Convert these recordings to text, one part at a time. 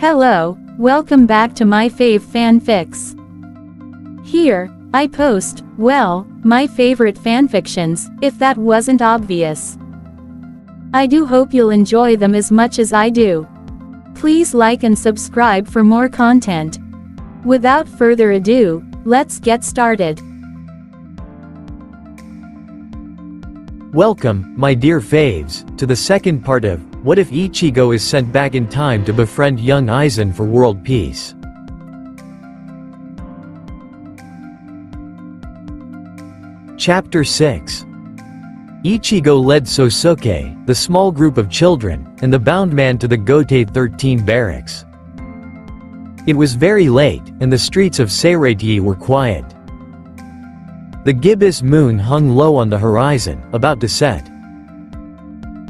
Hello, welcome back to my fave fanfics. Here, I post, well, my favorite fanfictions, if that wasn't obvious. I do hope you'll enjoy them as much as I do. Please like and subscribe for more content. Without further ado, let's get started. Welcome, my dear faves, to the second part of What If Ichigo is Sent Back in Time to Befriend Young Aizen for World Peace. Chapter 6. Ichigo led Sosuke, the small group of children, and the bound man to the Gote 13 barracks. It was very late, and the streets of Sariniste were quiet. The gibbous moon hung low on the horizon, about to set.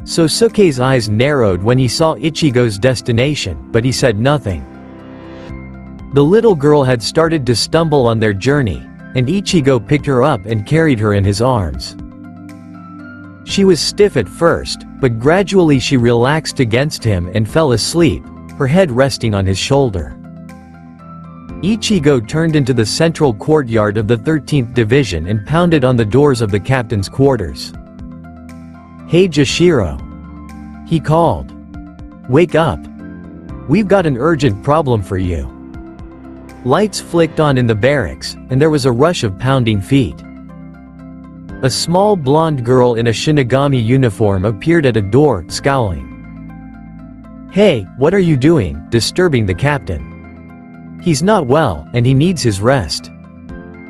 Sosuke's eyes narrowed when he saw Ichigo's destination, but he said nothing. The little girl had started to stumble on their journey, and Ichigo picked her up and carried her in his arms. She was stiff at first, but gradually she relaxed against him and fell asleep, her head resting on his shoulder. Ichigo turned into the central courtyard of the 13th Division and pounded on the doors of the captain's quarters. "Hey Jashiro," he called. "Wake up. We've got an urgent problem for you." Lights flicked on in the barracks, and there was a rush of pounding feet. A small blonde girl in a Shinigami uniform appeared at a door, scowling. "Hey, what are you doing, disturbing the captain? He's not well, and he needs his rest."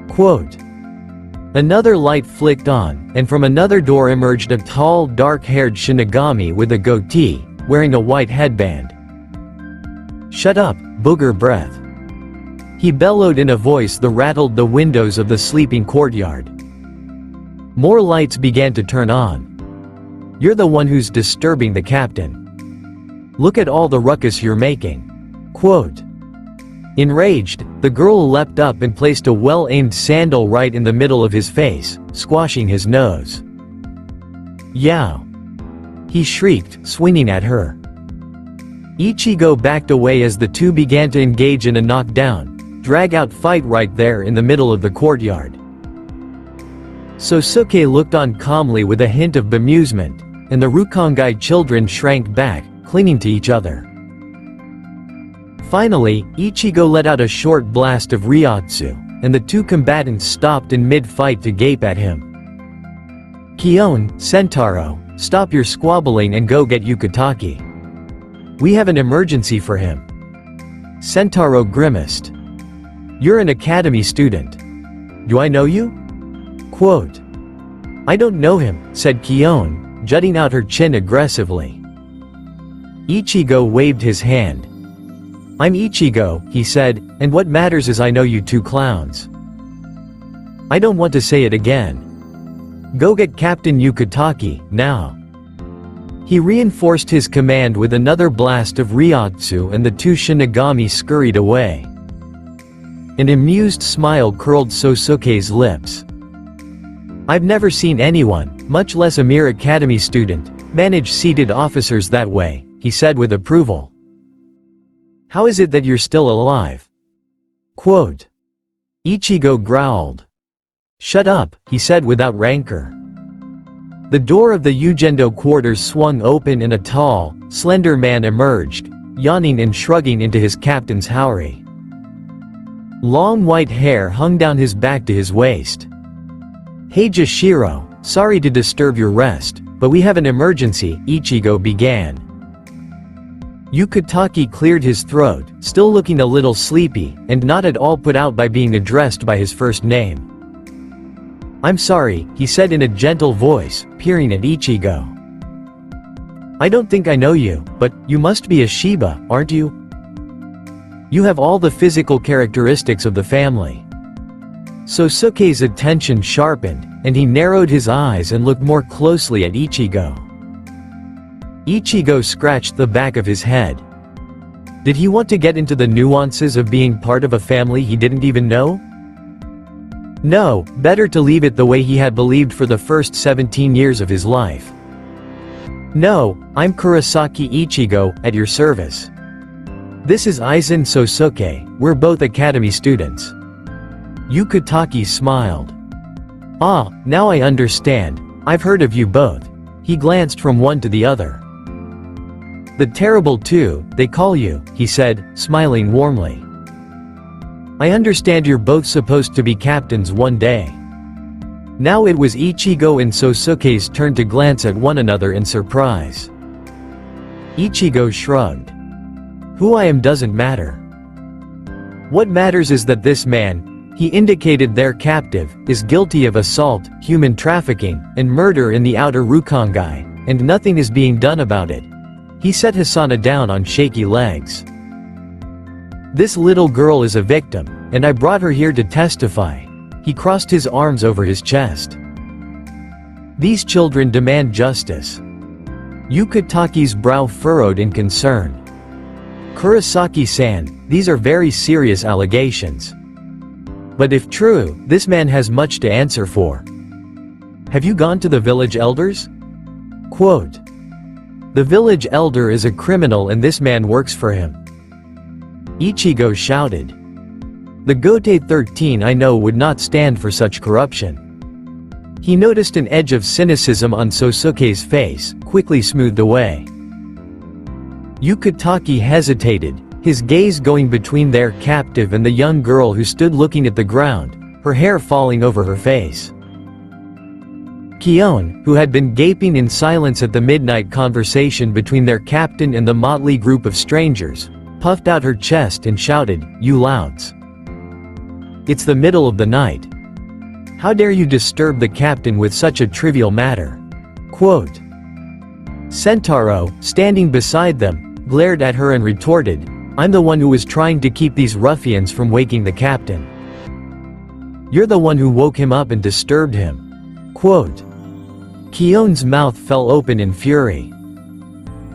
Quote. Another light flicked on, and from another door emerged a tall, dark-haired Shinigami with a goatee, wearing a white headband. "Shut up, booger breath," he bellowed in a voice that rattled the windows of the sleeping courtyard. More lights began to turn on. "You're the one who's disturbing the captain. Look at all the ruckus you're making." Quote. Enraged, the girl leapt up and placed a well-aimed sandal right in the middle of his face, squashing his nose. "Yow!" he shrieked, swinging at her. Ichigo backed away as the two began to engage in a knockdown, drag-out fight right there in the middle of the courtyard. Sosuke looked on calmly with a hint of bemusement, and the Rukongai children shrank back, clinging to each other. Finally, Ichigo let out a short blast of Ryotsu, and the two combatants stopped in mid-fight to gape at him. "Kion, Sentaro, stop your squabbling and go get Yukitaki. We have an emergency for him." Sentaro grimaced. "You're an academy student. Do I know you?" Quote. "I don't know him," said Kion, jutting out her chin aggressively. Ichigo waved his hand. "I'm Ichigo," he said, "and what matters is I know you two clowns. I don't want to say it again. Go get Captain Yukitaki, now." He reinforced his command with another blast of Ryotsu and the two Shinigami scurried away. An amused smile curled Sosuke's lips. "I've never seen anyone, much less a mere academy student, manage seated officers that way," he said with approval. "How is it that you're still alive?" Quote. Ichigo growled. "Shut up," he said without rancor. The door of the Ugendo quarters swung open and a tall, slender man emerged, yawning and shrugging into his captain's houri. Long white hair hung down his back to his waist. "Hey Jashiro, sorry to disturb your rest, but we have an emergency," Ichigo began. Yukitaki cleared his throat, still looking a little sleepy, and not at all put out by being addressed by his first name. "I'm sorry," he said in a gentle voice, peering at Ichigo. "I don't think I know you, but you must be a Shiba, aren't you? You have all the physical characteristics of the family." Sosuke's attention sharpened, and he narrowed his eyes and looked more closely at Ichigo. Ichigo scratched the back of his head. Did he want to get into the nuances of being part of a family he didn't even know? No, better to leave it the way he had believed for the first 17 years of his life. "No, I'm Kurosaki Ichigo, at your service." This is Aizen Sosuke, we're both academy students. Yukitake smiled. Ah, now I understand, I've heard of you both. He glanced from one to the other. The Terrible Two, they call you, he said, smiling warmly. I understand you're both supposed to be captains one day. Now it was Ichigo and Sosuke's turn to glance at one another in surprise. Ichigo shrugged. Who I am doesn't matter. What matters is that this man, he indicated their captive, is guilty of assault, human trafficking, and murder in the outer Rukongai, and nothing is being done about it. He set Hisana down on shaky legs. This little girl is a victim, and I brought her here to testify. He crossed his arms over his chest. These children demand justice. Yukitake's brow furrowed in concern. Kurosaki-san, these are very serious allegations. But if true, this man has much to answer for. Have you gone to the village elders? Quote. The village elder is a criminal and this man works for him. Ichigo shouted. The Gote 13 I know would not stand for such corruption. He noticed an edge of cynicism on Sosuke's face, quickly smoothed away. Yukitake hesitated, his gaze going between their captive and the young girl who stood looking at the ground, her hair falling over her face. Kion, who had been gaping in silence at the midnight conversation between their captain and the motley group of strangers, puffed out her chest and shouted, You louds! It's the middle of the night. How dare you disturb the captain with such a trivial matter? Quote. Sentaro, standing beside them, glared at her and retorted, I'm the one who was trying to keep these ruffians from waking the captain. You're the one who woke him up and disturbed him. Quote. Kion's mouth fell open in fury.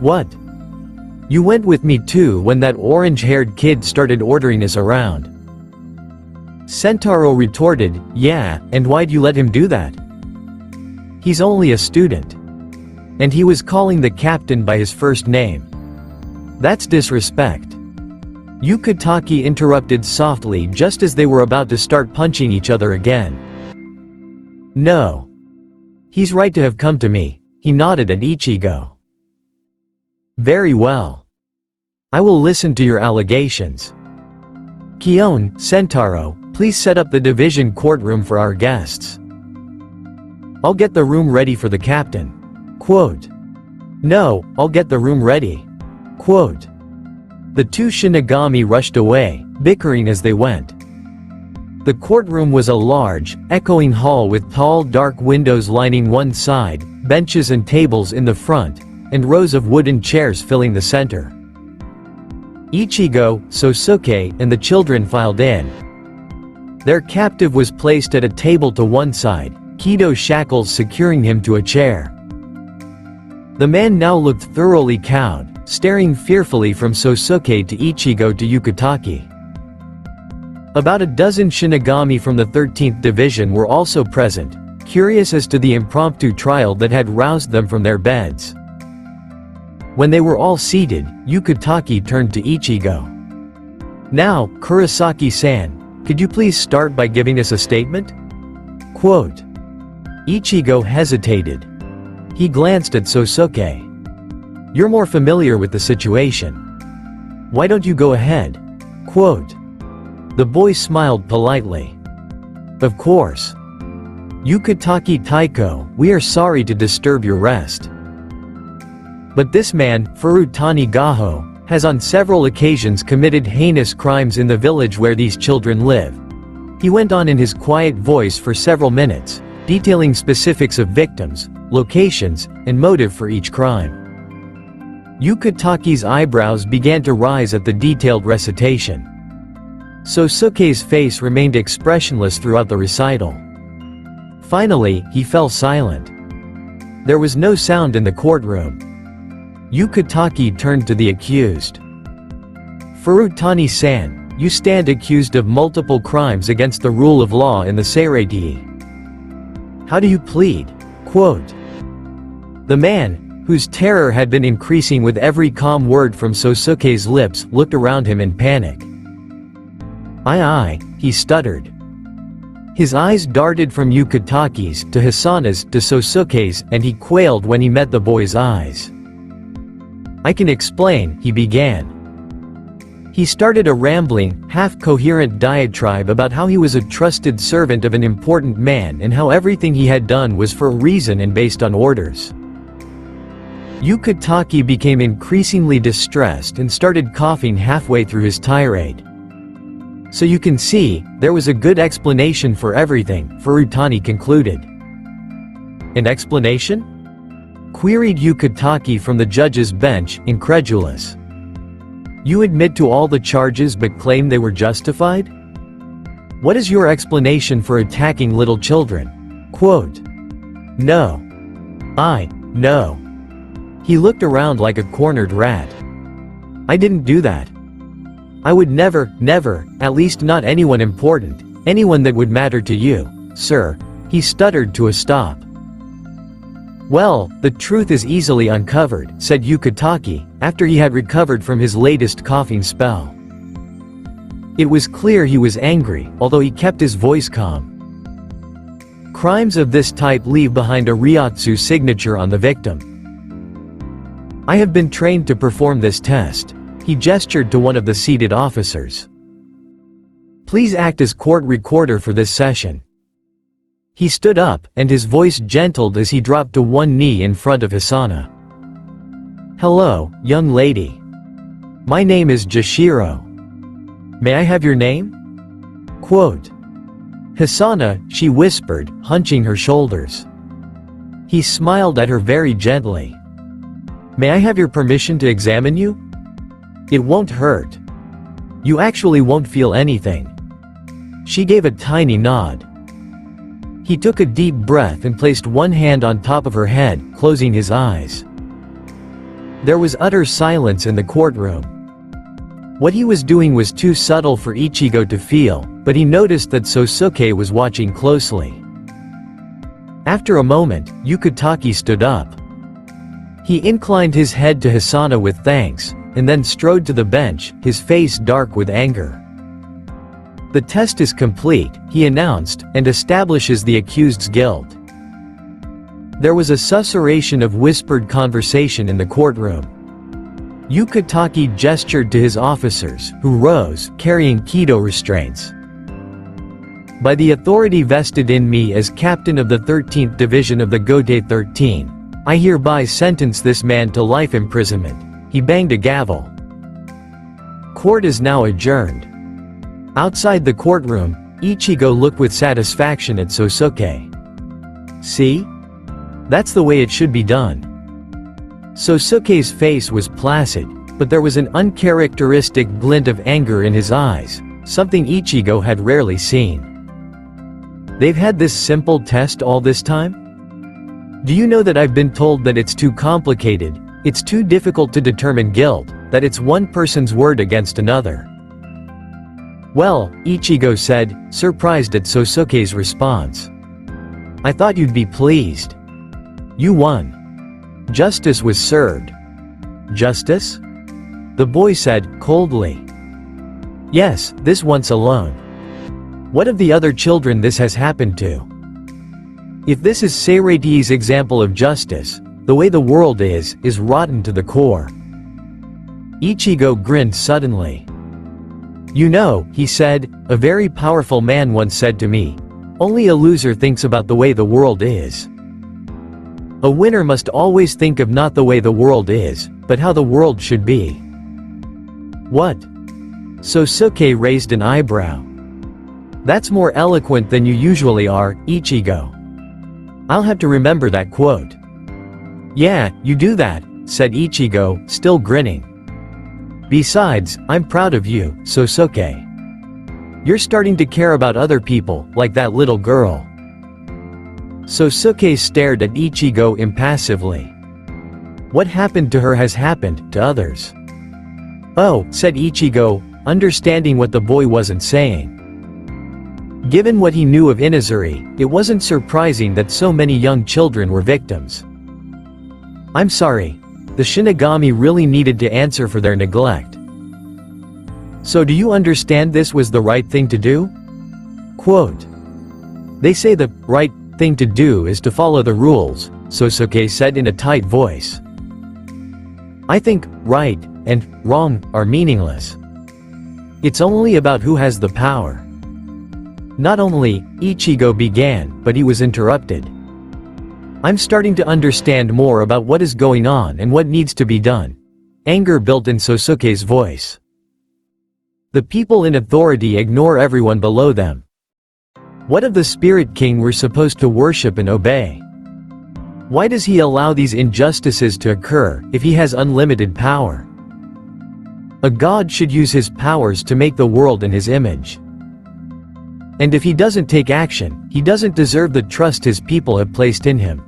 What? You went with me too when that orange-haired kid started ordering us around. Sentaro retorted, yeah, and why'd you let him do that? He's only a student. And he was calling the captain by his first name. That's disrespect. Yukitake interrupted softly just as they were about to start punching each other again. No. He's right to have come to me, he nodded at Ichigo. Very well. I will listen to your allegations. Kion, Sentaro, please set up the division courtroom for our guests. I'll get the room ready for the captain. Quote. No, I'll get the room ready. Quote. The two Shinigami rushed away, bickering as they went. The courtroom was a large, echoing hall with tall dark windows lining one side, benches and tables in the front, and rows of wooden chairs filling the center. Ichigo, Sosuke, and the children filed in. Their captive was placed at a table to one side, Kido shackles securing him to a chair. The man now looked thoroughly cowed, staring fearfully from Sosuke to Ichigo to Yukitake. About a dozen Shinigami from the 13th Division were also present, curious as to the impromptu trial that had roused them from their beds. When they were all seated, Yukitake turned to Ichigo. Now, Kurosaki-san, could you please start by giving us a statement? Quote. Ichigo hesitated. He glanced at Sosuke. You're more familiar with the situation. Why don't you go ahead? Quote. The boy smiled politely. Of course. Yukitake Taiko, we are sorry to disturb your rest. But this man, Furutani Gaho, has on several occasions committed heinous crimes in the village where these children live. He went on in his quiet voice for several minutes, detailing specifics of victims, locations, and motive for each crime. Yukitake's eyebrows began to rise at the detailed recitation. Sosuke's face remained expressionless throughout the recital. Finally, he fell silent. There was no sound in the courtroom. Yukitake turned to the accused. Furutani-san, you stand accused of multiple crimes against the rule of law in the Seireiti. How do you plead? Quote. The man, whose terror had been increasing with every calm word from Sosuke's lips, looked around him in panic. Aye, he stuttered. His eyes darted from Yukitaki's to Hisana's to Sosuke's, and he quailed when he met the boy's eyes. I can explain, he began. He started a rambling, half-coherent diatribe about how he was a trusted servant of an important man and how everything he had done was for a reason and based on orders. Yukitaki became increasingly distressed and started coughing halfway through his tirade. So you can see, there was a good explanation for everything, Furutani concluded. An explanation? Queried Yukitaki from the judge's bench, incredulous. You admit to all the charges but claim they were justified? What is your explanation for attacking little children? Quote. No. No. He looked around like a cornered rat. I didn't do that. I would never, at least not anyone important, anyone that would matter to you, sir. He stuttered to a stop. Well, the truth is easily uncovered, said Yukitaki, after he had recovered from his latest coughing spell. It was clear he was angry, although he kept his voice calm. Crimes of this type leave behind a Ryotsu signature on the victim. I have been trained to perform this test. He gestured to one of the seated officers. Please act as court recorder for this session. He stood up, and his voice gentled as he dropped to one knee in front of Hisana. Hello, young lady. My name is Jashiro. May I have your name? Quote. Hisana, she whispered, hunching her shoulders. He smiled at her very gently. May I have your permission to examine you? It won't hurt. You actually won't feel anything. She gave a tiny nod. He took a deep breath and placed one hand on top of her head, closing his eyes. There was utter silence in the courtroom. What he was doing was too subtle for Ichigo to feel, but he noticed that Sosuke was watching closely. After a moment, Yukitaki stood up. He inclined his head to Hisana with thanks, and then strode to the bench, his face dark with anger. The test is complete, he announced, and establishes the accused's guilt. There was a susurration of whispered conversation in the courtroom. Yukitaki gestured to his officers, who rose, carrying Kido restraints. By the authority vested in me as captain of the 13th Division of the Gotei 13, I hereby sentence this man to life imprisonment. He banged a gavel. Court is now adjourned. Outside the courtroom, Ichigo looked with satisfaction at Sosuke. See? That's the way it should be done. Sosuke's face was placid, but there was an uncharacteristic glint of anger in his eyes, something Ichigo had rarely seen. They've had this simple test all this time? Do you know that I've been told that it's too complicated, it's too difficult to determine guilt, that it's one person's word against another? Well, Ichigo said, surprised at Sosuke's response. I thought you'd be pleased. You won. Justice was served. Justice? The boy said, coldly. Yes, this once alone. What of the other children this has happened to? If this is Seireiti's example of justice, the way the world is rotten to the core. Ichigo grinned suddenly. You know, he said, a very powerful man once said to me, only a loser thinks about the way the world is. A winner must always think of not the way the world is, but how the world should be. What? Sosuke raised an eyebrow. That's more eloquent than you usually are, Ichigo. I'll have to remember that quote. Yeah, you do that, said Ichigo, still grinning. Besides, I'm proud of you, Sosuke. You're starting to care about other people, like that little girl. Sosuke stared at Ichigo impassively. What happened to her has happened to others. Oh, said Ichigo, understanding what the boy wasn't saying. Given what he knew of Inazuri, it wasn't surprising that so many young children were victims. I'm sorry. The Shinigami really needed to answer for their neglect. So do you understand this was the right thing to do? Quote. They say the right thing to do is to follow the rules, Sosuke said in a tight voice. I think right and wrong are meaningless. It's only about who has the power. Not only, Ichigo began, but he was interrupted. I'm starting to understand more about what is going on and what needs to be done. Anger built in Sosuke's voice. The people in authority ignore everyone below them. What of the Spirit King we're supposed to worship and obey? Why does he allow these injustices to occur if he has unlimited power? A god should use his powers to make the world in his image. And if he doesn't take action, he doesn't deserve the trust his people have placed in him.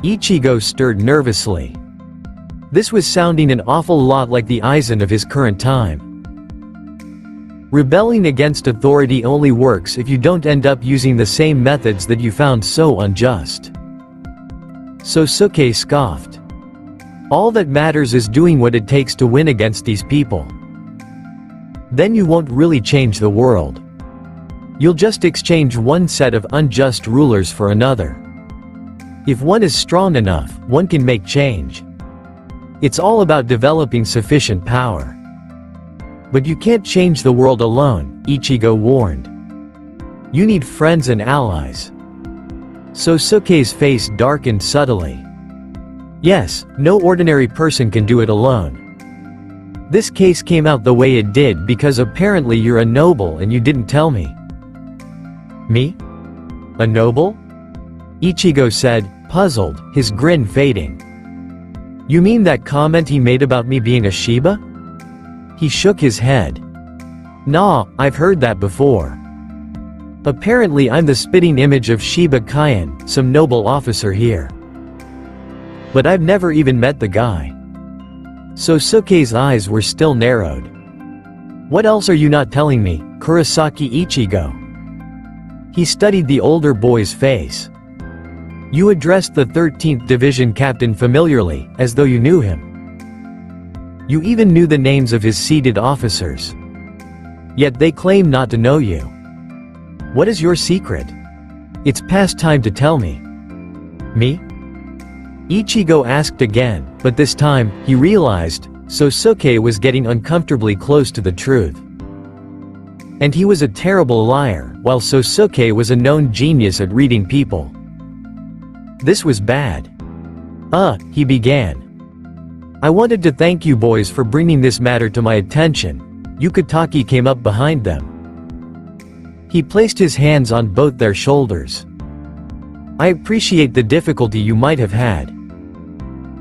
Ichigo stirred nervously. This was sounding an awful lot like the Aizen of his current time. Rebelling against authority only works if you don't end up using the same methods that you found so unjust. Sosuke scoffed. All that matters is doing what it takes to win against these people. Then you won't really change the world. You'll just exchange one set of unjust rulers for another. If one is strong enough, one can make change. It's all about developing sufficient power. But you can't change the world alone, Ichigo warned. You need friends and allies. Sosuke's face darkened subtly. Yes, no ordinary person can do it alone. This case came out the way it did because apparently you're a noble and you didn't tell me. Me? A noble? Ichigo said, puzzled, his grin fading. You mean that comment he made about me being a Shiba? He shook his head. Nah, I've heard that before. Apparently I'm the spitting image of Shiba Kyan, some noble officer here. But I've never even met the guy. Sosuke's eyes were still narrowed. What else are you not telling me, Kurosaki Ichigo? He studied the older boy's face. You addressed the 13th Division captain familiarly, as though you knew him. You even knew the names of his seated officers. Yet they claim not to know you. What is your secret? It's past time to tell me. Me? Ichigo asked again, but this time, he realized, Sosuke was getting uncomfortably close to the truth. And he was a terrible liar, while Sosuke was a known genius at reading people. This was bad. He began. I wanted to thank you boys for bringing this matter to my attention. Yukitake came up behind them. He placed his hands on both their shoulders. I appreciate the difficulty you might have had.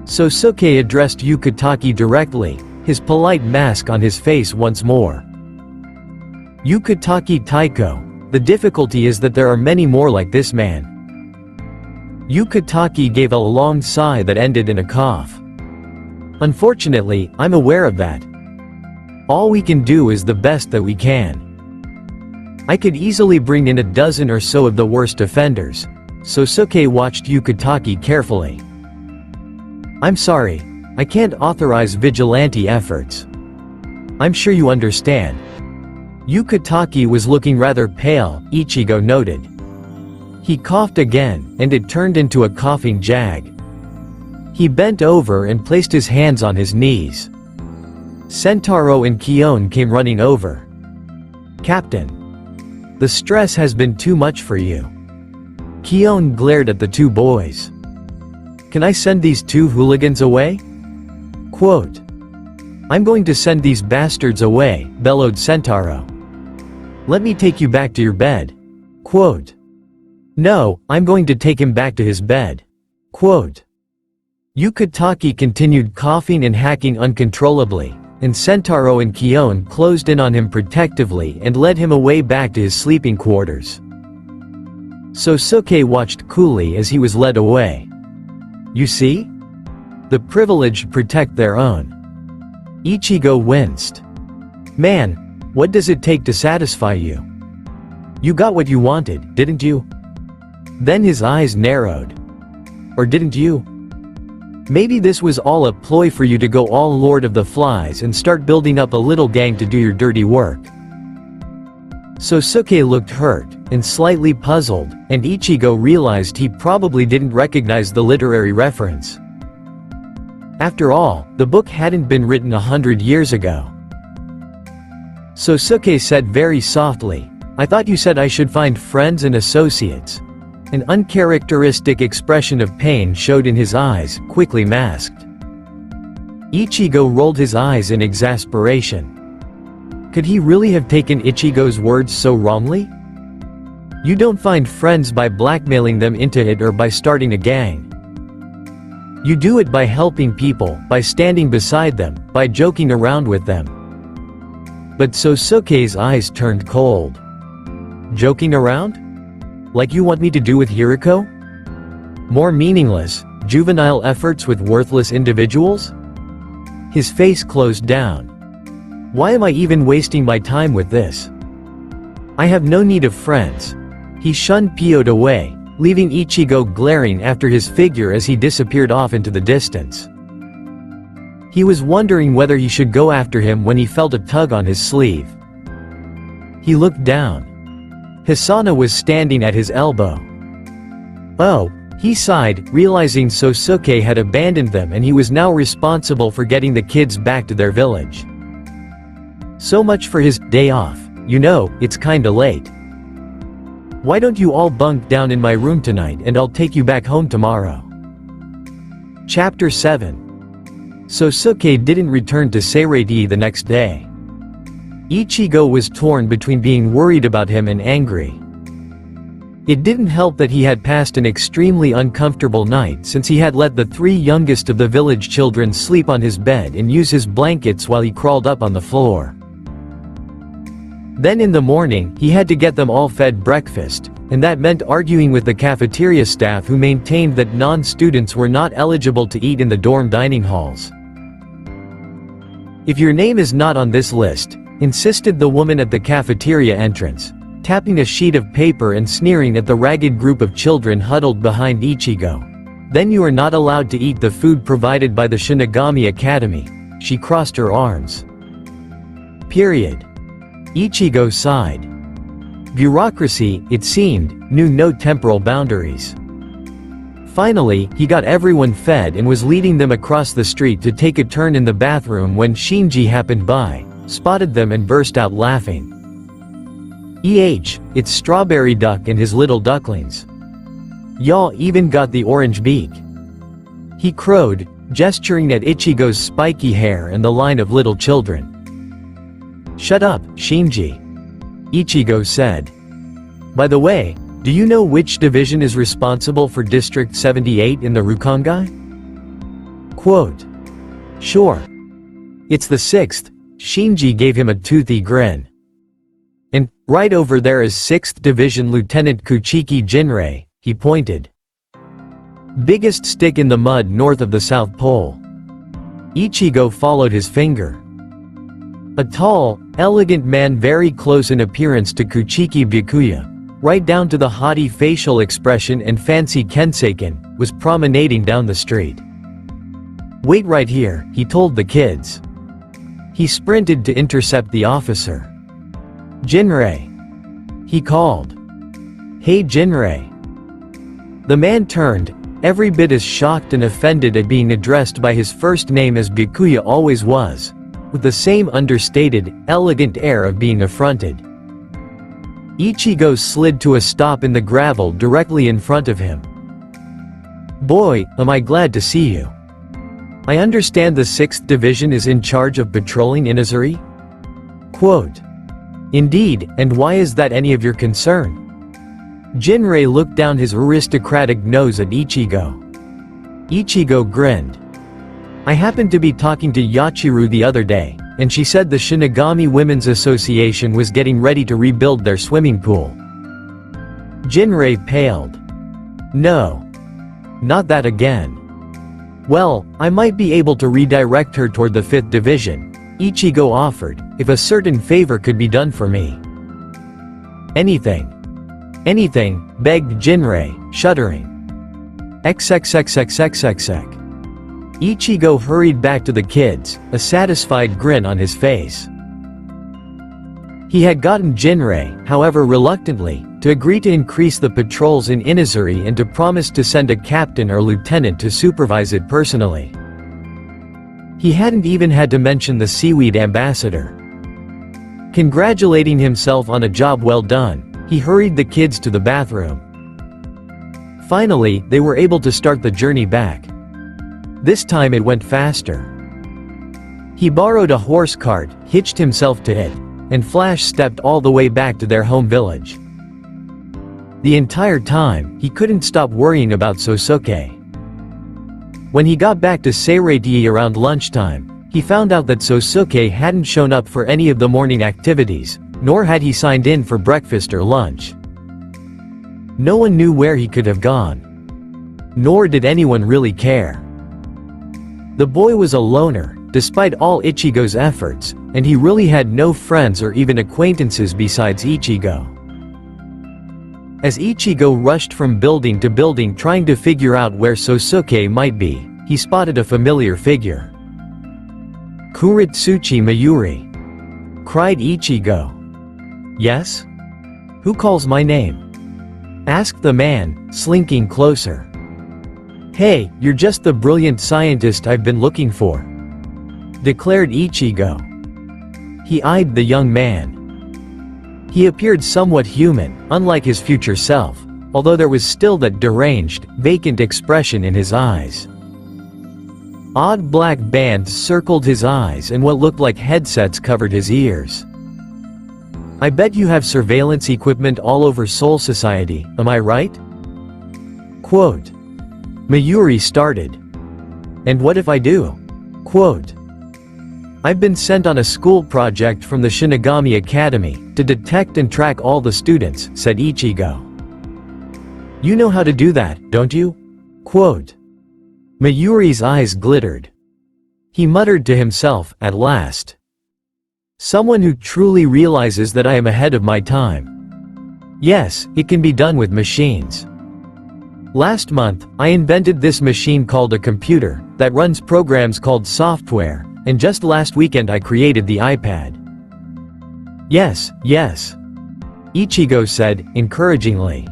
Sosuke addressed Yukitake directly, his polite mask on his face once more. Yukitake Taiko, the difficulty is that there are many more like this man. Yukitake gave a long sigh that ended in a cough. Unfortunately, I'm aware of that. All we can do is the best that we can. I could easily bring in a dozen or so of the worst offenders. Sosuke watched Yukitake carefully. I'm sorry, I can't authorize vigilante efforts. I'm sure you understand. Yukitake was looking rather pale, Ichigo noted. He coughed again, and it turned into a coughing jag. He bent over and placed his hands on his knees. Sentaro and Kion came running over. Captain. The stress has been too much for you. Kion glared at the two boys. Can I send these two hooligans away? Quote. I'm going to send these bastards away, bellowed Sentaro. Let me take you back to your bed. Quote. No, I'm going to take him back to his bed. Quote. Yukitake continued coughing and hacking uncontrollably, and Sentaro and Kion closed in on him protectively and led him away back to his sleeping quarters. Sosuke watched coolly as he was led away. You see? The privileged protect their own. Ichigo winced. Man, what does it take to satisfy you? You got what you wanted, didn't you? Then his eyes narrowed. Or didn't you? Maybe this was all a ploy for you to go all Lord of the Flies and start building up a little gang to do your dirty work. Sosuke looked hurt, and slightly puzzled, and Ichigo realized he probably didn't recognize the literary reference. After all, the book hadn't been written 100 years ago. Sosuke said very softly, "I thought you said I should find friends and associates." An uncharacteristic expression of pain showed in his eyes, quickly masked. Ichigo rolled his eyes in exasperation. Could he really have taken Ichigo's words so wrongly? You don't find friends by blackmailing them into it or by starting a gang. You do it by helping people, by standing beside them, by joking around with them. But Sosuke's eyes turned cold. Joking around? Like you want me to do with Hiriko? More meaningless, juvenile efforts with worthless individuals? His face closed down. Why am I even wasting my time with this? I have no need of friends. He shunned Pio'd away, leaving Ichigo glaring after his figure as he disappeared off into the distance. He was wondering whether he should go after him when he felt a tug on his sleeve. He looked down. Hisana was standing at his elbow. Oh, he sighed, realizing Sosuke had abandoned them and he was now responsible for getting the kids back to their village. So much for his day off. You know, it's kinda late. Why don't you all bunk down in my room tonight and I'll take you back home tomorrow. Chapter 7. Sosuke didn't return to Sariniste the next day. Ichigo was torn between being worried about him and angry. It didn't help that he had passed an extremely uncomfortable night since he had let the 3 youngest of the village children sleep on his bed and use his blankets while he crawled up on the floor. Then in the morning, he had to get them all fed breakfast, and that meant arguing with the cafeteria staff who maintained that non-students were not eligible to eat in the dorm dining halls. If your name is not on this list, insisted the woman at the cafeteria entrance, tapping a sheet of paper and sneering at the ragged group of children huddled behind Ichigo. Then you are not allowed to eat the food provided by the Shinigami Academy. She crossed her arms. Period. Ichigo sighed. Bureaucracy, it seemed, knew no temporal boundaries. Finally, he got everyone fed and was leading them across the street to take a turn in the bathroom when Shinji happened by, spotted them and burst out laughing. It's Strawberry Duck and his little ducklings. Y'all even got the orange beak. He crowed, gesturing at Ichigo's spiky hair and the line of little children. Shut up, Shinji. Ichigo said. By the way, do you know which division is responsible for District 78 in the Rukongai? Quote. Sure. It's the 6th, Shinji gave him a toothy grin. And, right over there is 6th Division Lieutenant Kuchiki Jinrei, he pointed. Biggest stick in the mud north of the South Pole. Ichigo followed his finger. A tall, elegant man very close in appearance to Kuchiki Byakuya, right down to the haughty facial expression and fancy kenseiken, was promenading down the street. Wait right here, he told the kids. He sprinted to intercept the officer. Jinrei. He called. Hey Jinrei. The man turned, every bit as shocked and offended at being addressed by his first name as Byakuya always was, with the same understated, elegant air of being affronted. Ichigo slid to a stop in the gravel directly in front of him. Boy, am I glad to see you. I understand the 6th Division is in charge of patrolling Inazuri? Quote. Indeed, and why is that any of your concern? Jinrei looked down his aristocratic nose at Ichigo. Ichigo grinned. I happened to be talking to Yachiru the other day, and she said the Shinigami Women's Association was getting ready to rebuild their swimming pool. Jinrei paled. No. Not that again. Well, I might be able to redirect her toward the 5th Division, Ichigo offered, if a certain favor could be done for me. Anything. Anything, begged Jinrei, shuddering. XXXXXXX. Ichigo hurried back to the kids, a satisfied grin on his face. He had gotten Jinrei, however reluctantly, to agree to increase the patrols in Inazuri and to promise to send a captain or lieutenant to supervise it personally. He hadn't even had to mention the seaweed ambassador. Congratulating himself on a job well done, he hurried the kids to the bathroom. Finally, they were able to start the journey back. This time it went faster. He borrowed a horse cart, hitched himself to it, and flash-stepped all the way back to their home village. The entire time, he couldn't stop worrying about Sosuke. When he got back to Seireiti around lunchtime, he found out that Sosuke hadn't shown up for any of the morning activities, nor had he signed in for breakfast or lunch. No one knew where he could have gone. Nor did anyone really care. The boy was a loner, despite all Ichigo's efforts, and he really had no friends or even acquaintances besides Ichigo. As Ichigo rushed from building to building trying to figure out where Sosuke might be, he spotted a familiar figure. "Kuritsuchi Mayuri!" cried Ichigo. "Yes? Who calls my name?" asked the man, slinking closer. "Hey, you're just the brilliant scientist I've been looking for," declared Ichigo. He eyed the young man. He appeared somewhat human, unlike his future self, although there was still that deranged, vacant expression in his eyes. Odd black bands circled his eyes and what looked like headsets covered his ears. "I bet you have surveillance equipment all over Soul Society, am I right?" Quote. Mayuri started. "And what if I do?" Quote. "I've been sent on a school project from the Shinigami Academy, to detect and track all the students," said Ichigo. "You know how to do that, don't you?" Quote. Mayuri's eyes glittered. He muttered to himself, at last. "Someone who truly realizes that I am ahead of my time. Yes, it can be done with machines. Last month, I invented this machine called a computer, that runs programs called software, and just last weekend I created the iPad." "Yes, yes," Ichigo said, encouragingly.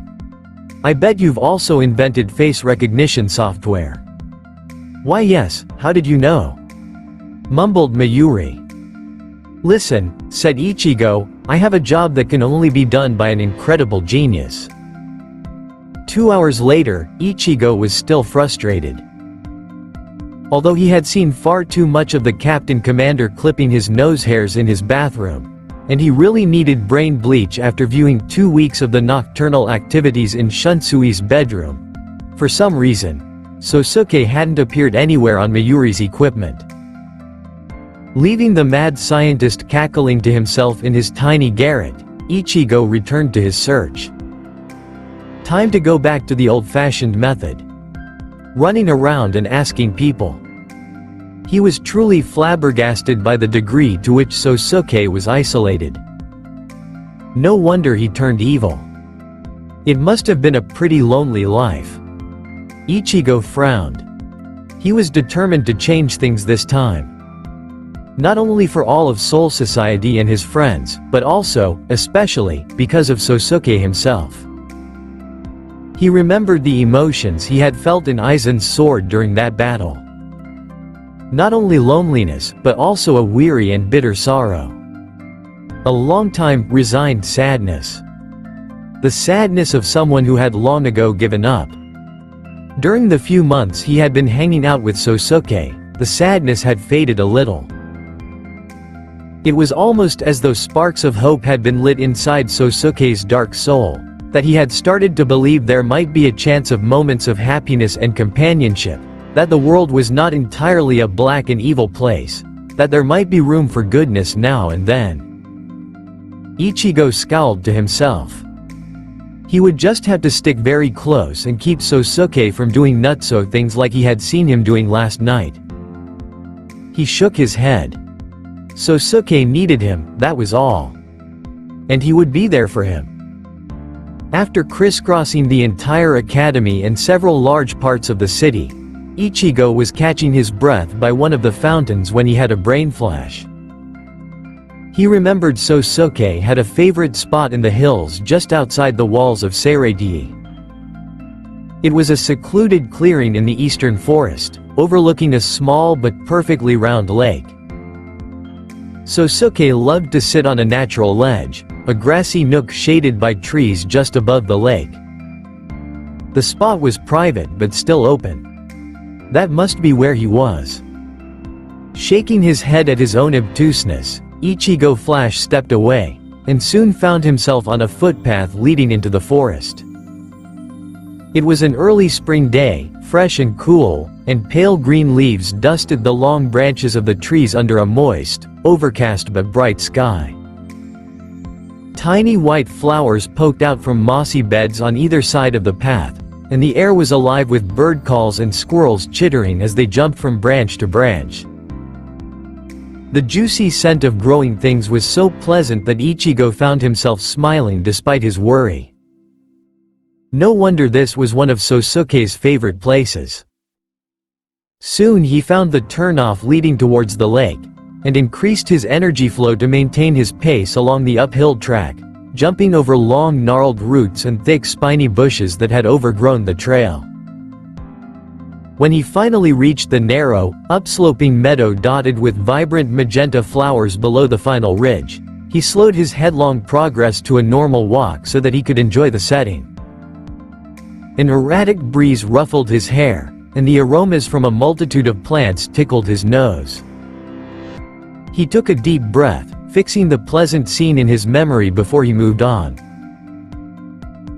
"I bet you've also invented face recognition software." "Why yes, how did you know?" mumbled Mayuri. "Listen," said Ichigo, "I have a job that can only be done by an incredible genius." 2 hours later, Ichigo was still frustrated. Although he had seen far too much of the Captain Commander clipping his nose hairs in his bathroom, and he really needed brain bleach after viewing 2 weeks of the nocturnal activities in Shunsui's bedroom, for some reason, Sosuke hadn't appeared anywhere on Mayuri's equipment. Leaving the mad scientist cackling to himself in his tiny garret, Ichigo returned to his search. Time to go back to the old-fashioned method. Running around and asking people. He was truly flabbergasted by the degree to which Sosuke was isolated. No wonder he turned evil. It must have been a pretty lonely life. Ichigo frowned. He was determined to change things this time. Not only for all of Soul Society and his friends, but also, especially, because of Sosuke himself. He remembered the emotions he had felt in Aizen's sword during that battle. Not only loneliness, but also a weary and bitter sorrow. A long-time, resigned sadness. The sadness of someone who had long ago given up. During the few months he had been hanging out with Sosuke, the sadness had faded a little. It was almost as though sparks of hope had been lit inside Sosuke's dark soul, that he had started to believe there might be a chance of moments of happiness and companionship, that the world was not entirely a black and evil place, that there might be room for goodness now and then. Ichigo scowled to himself. He would just have to stick very close and keep Sosuke from doing nutso things like he had seen him doing last night. He shook his head. Sosuke needed him, that was all. And he would be there for him. After crisscrossing the entire academy and several large parts of the city, Ichigo was catching his breath by one of the fountains when he had a brain flash. He remembered Sosuke had a favorite spot in the hills just outside the walls of Sariniste. It was a secluded clearing in the eastern forest, overlooking a small but perfectly round lake. Sosuke loved to sit on a natural ledge, a grassy nook shaded by trees just above the lake. The spot was private but still open. That must be where he was. Shaking his head at his own obtuseness, Ichigo Flash stepped away, and soon found himself on a footpath leading into the forest. It was an early spring day, fresh and cool, and pale green leaves dusted the long branches of the trees under a moist, overcast but bright sky. Tiny white flowers poked out from mossy beds on either side of the path, and the air was alive with bird calls and squirrels chittering as they jumped from branch to branch. The juicy scent of growing things was so pleasant that Ichigo found himself smiling despite his worry. No wonder this was one of Sosuke's favorite places. Soon he found the turnoff leading towards the lake, and increased his energy flow to maintain his pace along the uphill track, jumping over long gnarled roots and thick spiny bushes that had overgrown the trail. When he finally reached the narrow, upsloping meadow dotted with vibrant magenta flowers below the final ridge, he slowed his headlong progress to a normal walk so that he could enjoy the setting. An erratic breeze ruffled his hair, and the aromas from a multitude of plants tickled his nose. He took a deep breath, fixing the pleasant scene in his memory before he moved on.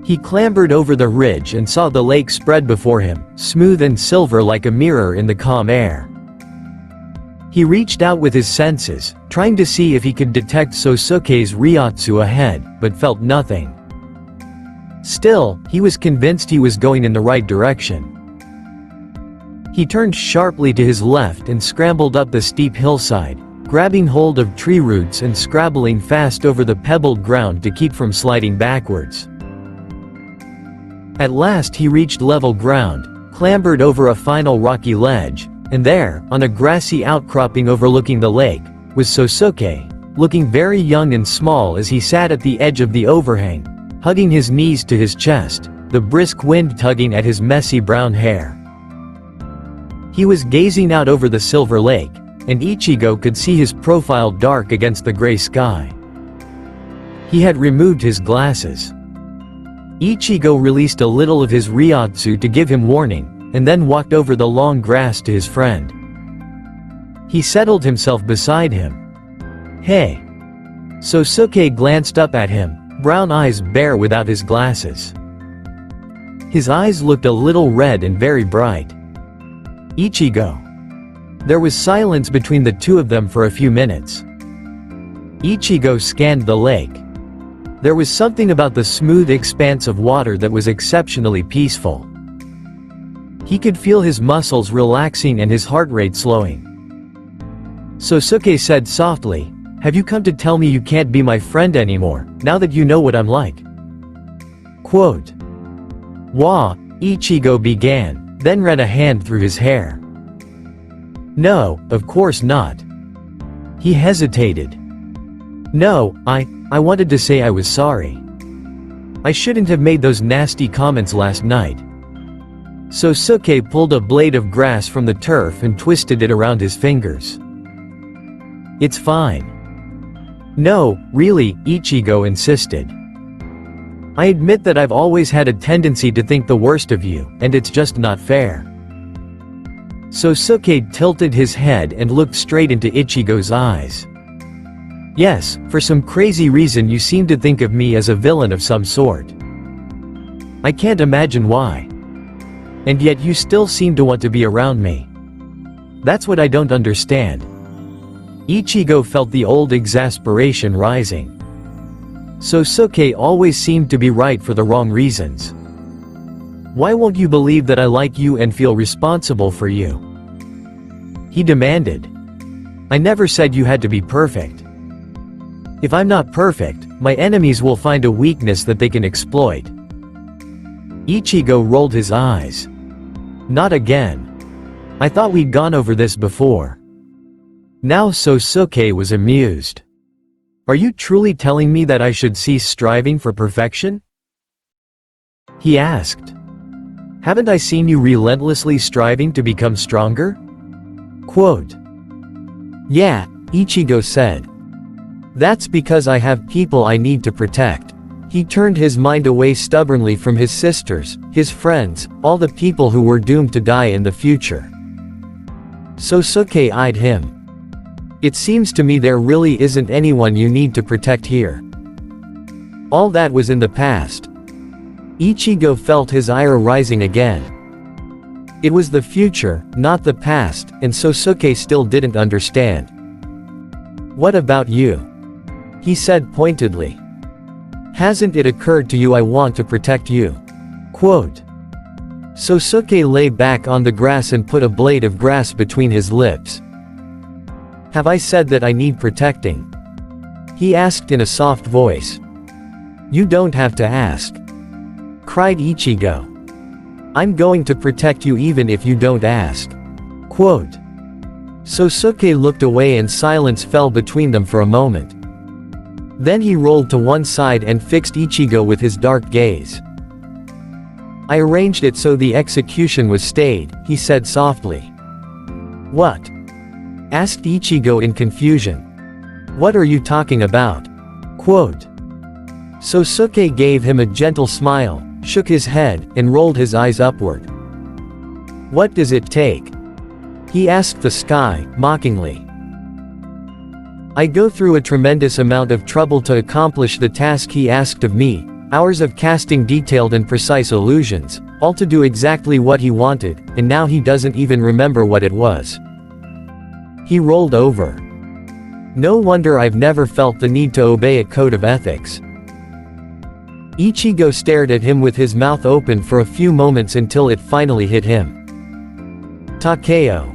He clambered over the ridge and saw the lake spread before him, smooth and silver like a mirror in the calm air. He reached out with his senses, trying to see if he could detect Sosuke's Ryotsu ahead, but felt nothing. Still, he was convinced he was going in the right direction. He turned sharply to his left and scrambled up the steep hillside, grabbing hold of tree roots and scrabbling fast over the pebbled ground to keep from sliding backwards. At last he reached level ground, clambered over a final rocky ledge, and there, on a grassy outcropping overlooking the lake, was Sosuke, looking very young and small as he sat at the edge of the overhang, hugging his knees to his chest, the brisk wind tugging at his messy brown hair. He was gazing out over the silver lake, and Ichigo could see his profile dark against the gray sky. He had removed his glasses. Ichigo released a little of his Ryotsu to give him warning, and then walked over the long grass to his friend. He settled himself beside him. "Hey." Sosuke glanced up at him, brown eyes bare without his glasses. His eyes looked a little red and very bright. "Ichigo." There was silence between the two of them for a few minutes. Ichigo scanned the lake. There was something about the smooth expanse of water that was exceptionally peaceful. He could feel his muscles relaxing and his heart rate slowing. Sosuke said softly, "Have you come to tell me you can't be my friend anymore, now that you know what I'm like?" Quote. "Wah," Ichigo began, then ran a hand through his hair. "No, of course not." He hesitated. "No, I wanted to say I was sorry. I shouldn't have made those nasty comments last night." Sosuke pulled a blade of grass from the turf and twisted it around his fingers. "It's fine." "No, really," Ichigo insisted. "I admit that I've always had a tendency to think the worst of you, and it's just not fair." Sosuke tilted his head and looked straight into Ichigo's eyes. "Yes, for some crazy reason you seem to think of me as a villain of some sort. I can't imagine why. And yet you still seem to want to be around me. That's what I don't understand." Ichigo felt the old exasperation rising. Sosuke always seemed to be right for the wrong reasons. "Why won't you believe that I like you and feel responsible for you?" he demanded. "I never said you had to be perfect. If I'm not perfect, my enemies will find a weakness that they can exploit." Ichigo rolled his eyes. "Not again." I thought we'd gone over this before. Now Sosuke was amused. Are you truly telling me that I should cease striving for perfection? He asked. Haven't I seen you relentlessly striving to become stronger? Quote. Yeah, Ichigo said. That's because I have people I need to protect. He turned his mind away stubbornly from his sisters, his friends, all the people who were doomed to die in the future. Sosuke eyed him. It seems to me there really isn't anyone you need to protect here. All that was in the past. Ichigo felt his ire rising again. It was the future, not the past, and Sosuke still didn't understand. What about you? He said pointedly. Hasn't it occurred to you I want to protect you? Quote. Sosuke lay back on the grass and put a blade of grass between his lips. Have I said that I need protecting? He asked in a soft voice. You don't have to ask. Cried Ichigo. I'm going to protect you even if you don't ask. Quote. Sosuke looked away and silence fell between them for a moment. Then he rolled to one side and fixed Ichigo with his dark gaze. I arranged it so the execution was stayed, he said softly. What? Asked Ichigo in confusion. What are you talking about? Quote. Sosuke gave him a gentle smile, shook his head, and rolled his eyes upward. What does it take? He asked the sky, mockingly. I go through a tremendous amount of trouble to accomplish the task he asked of me, hours of casting detailed and precise illusions, all to do exactly what he wanted, and now he doesn't even remember what it was. He rolled over. No wonder I've never felt the need to obey a code of ethics. Ichigo stared at him with his mouth open for a few moments until it finally hit him. Takeo.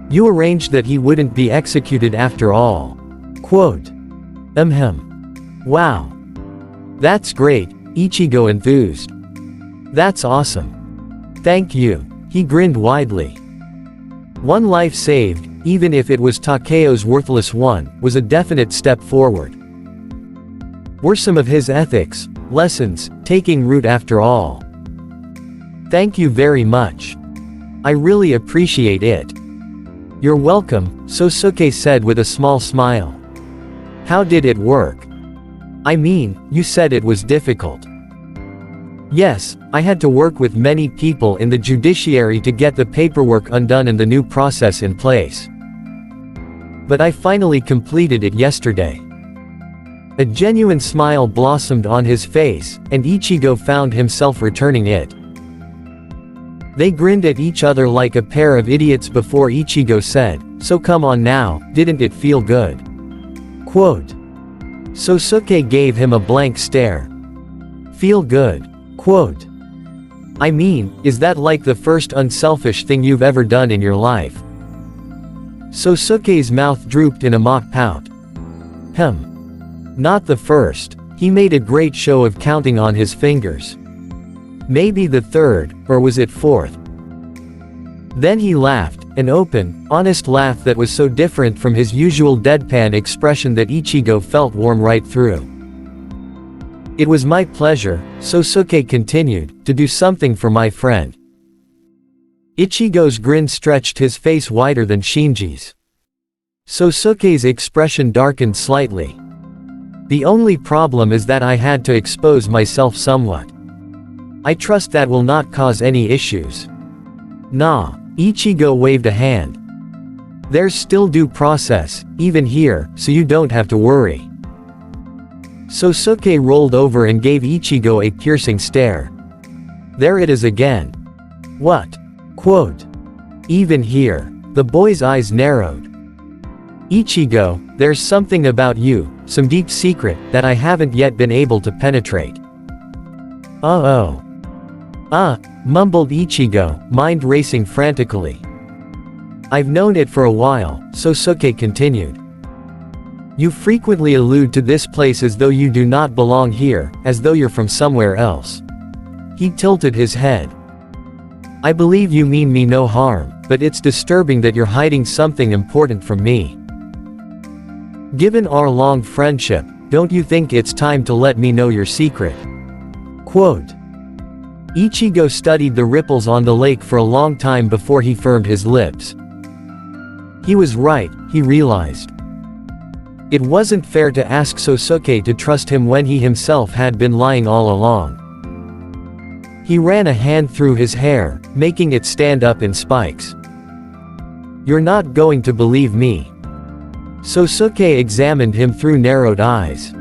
You arranged that he wouldn't be executed after all. Quote. Wow. That's great, Ichigo enthused. That's awesome. Thank you. He grinned widely. One life saved, even if it was Takeo's worthless one, was a definite step forward. Were some of his ethics, lessons, taking root after all. Thank you very much. I really appreciate it. You're welcome, Sosuke said with a small smile. How did it work? I mean, you said it was difficult. Yes, I had to work with many people in the judiciary to get the paperwork undone and the new process in place. But I finally completed it yesterday. A genuine smile blossomed on his face, and Ichigo found himself returning it. They grinned at each other like a pair of idiots before Ichigo said, so come on now, didn't it feel good? Quote. Sosuke gave him a blank stare. Feel good. Quote. I mean, is that like the first unselfish thing you've ever done in your life? Sosuke's mouth drooped in a mock pout. Not the first. He made a great show of counting on his fingers. Maybe the third, or was it fourth? Then he laughed, an open, honest laugh that was so different from his usual deadpan expression that Ichigo felt warm right through. It was my pleasure, Sosuke continued, to do something for my friend. Ichigo's grin stretched his face wider than Shinji's. Sosuke's expression darkened slightly. The only problem is that I had to expose myself somewhat. I trust that will not cause any issues. Nah, Ichigo waved a hand. There's still due process, even here, so you don't have to worry. Sosuke rolled over and gave Ichigo a piercing stare. There it is again. What? Quote. Even here. The boy's eyes narrowed. Ichigo, there's something about you, some deep secret, that I haven't yet been able to penetrate. Mumbled Ichigo, mind racing frantically. I've known it for a while, Sosuke continued. You frequently allude to this place as though you do not belong here, as though you're from somewhere else. He tilted his head. I believe you mean me no harm, but it's disturbing that you're hiding something important from me. Given our long friendship, don't you think it's time to let me know your secret? Quote. Ichigo studied the ripples on the lake for a long time before he firmed his lips. He was right, he realized. It wasn't fair to ask Sosuke to trust him when he himself had been lying all along. He ran a hand through his hair, making it stand up in spikes. You're not going to believe me. Sosuke examined him through narrowed eyes.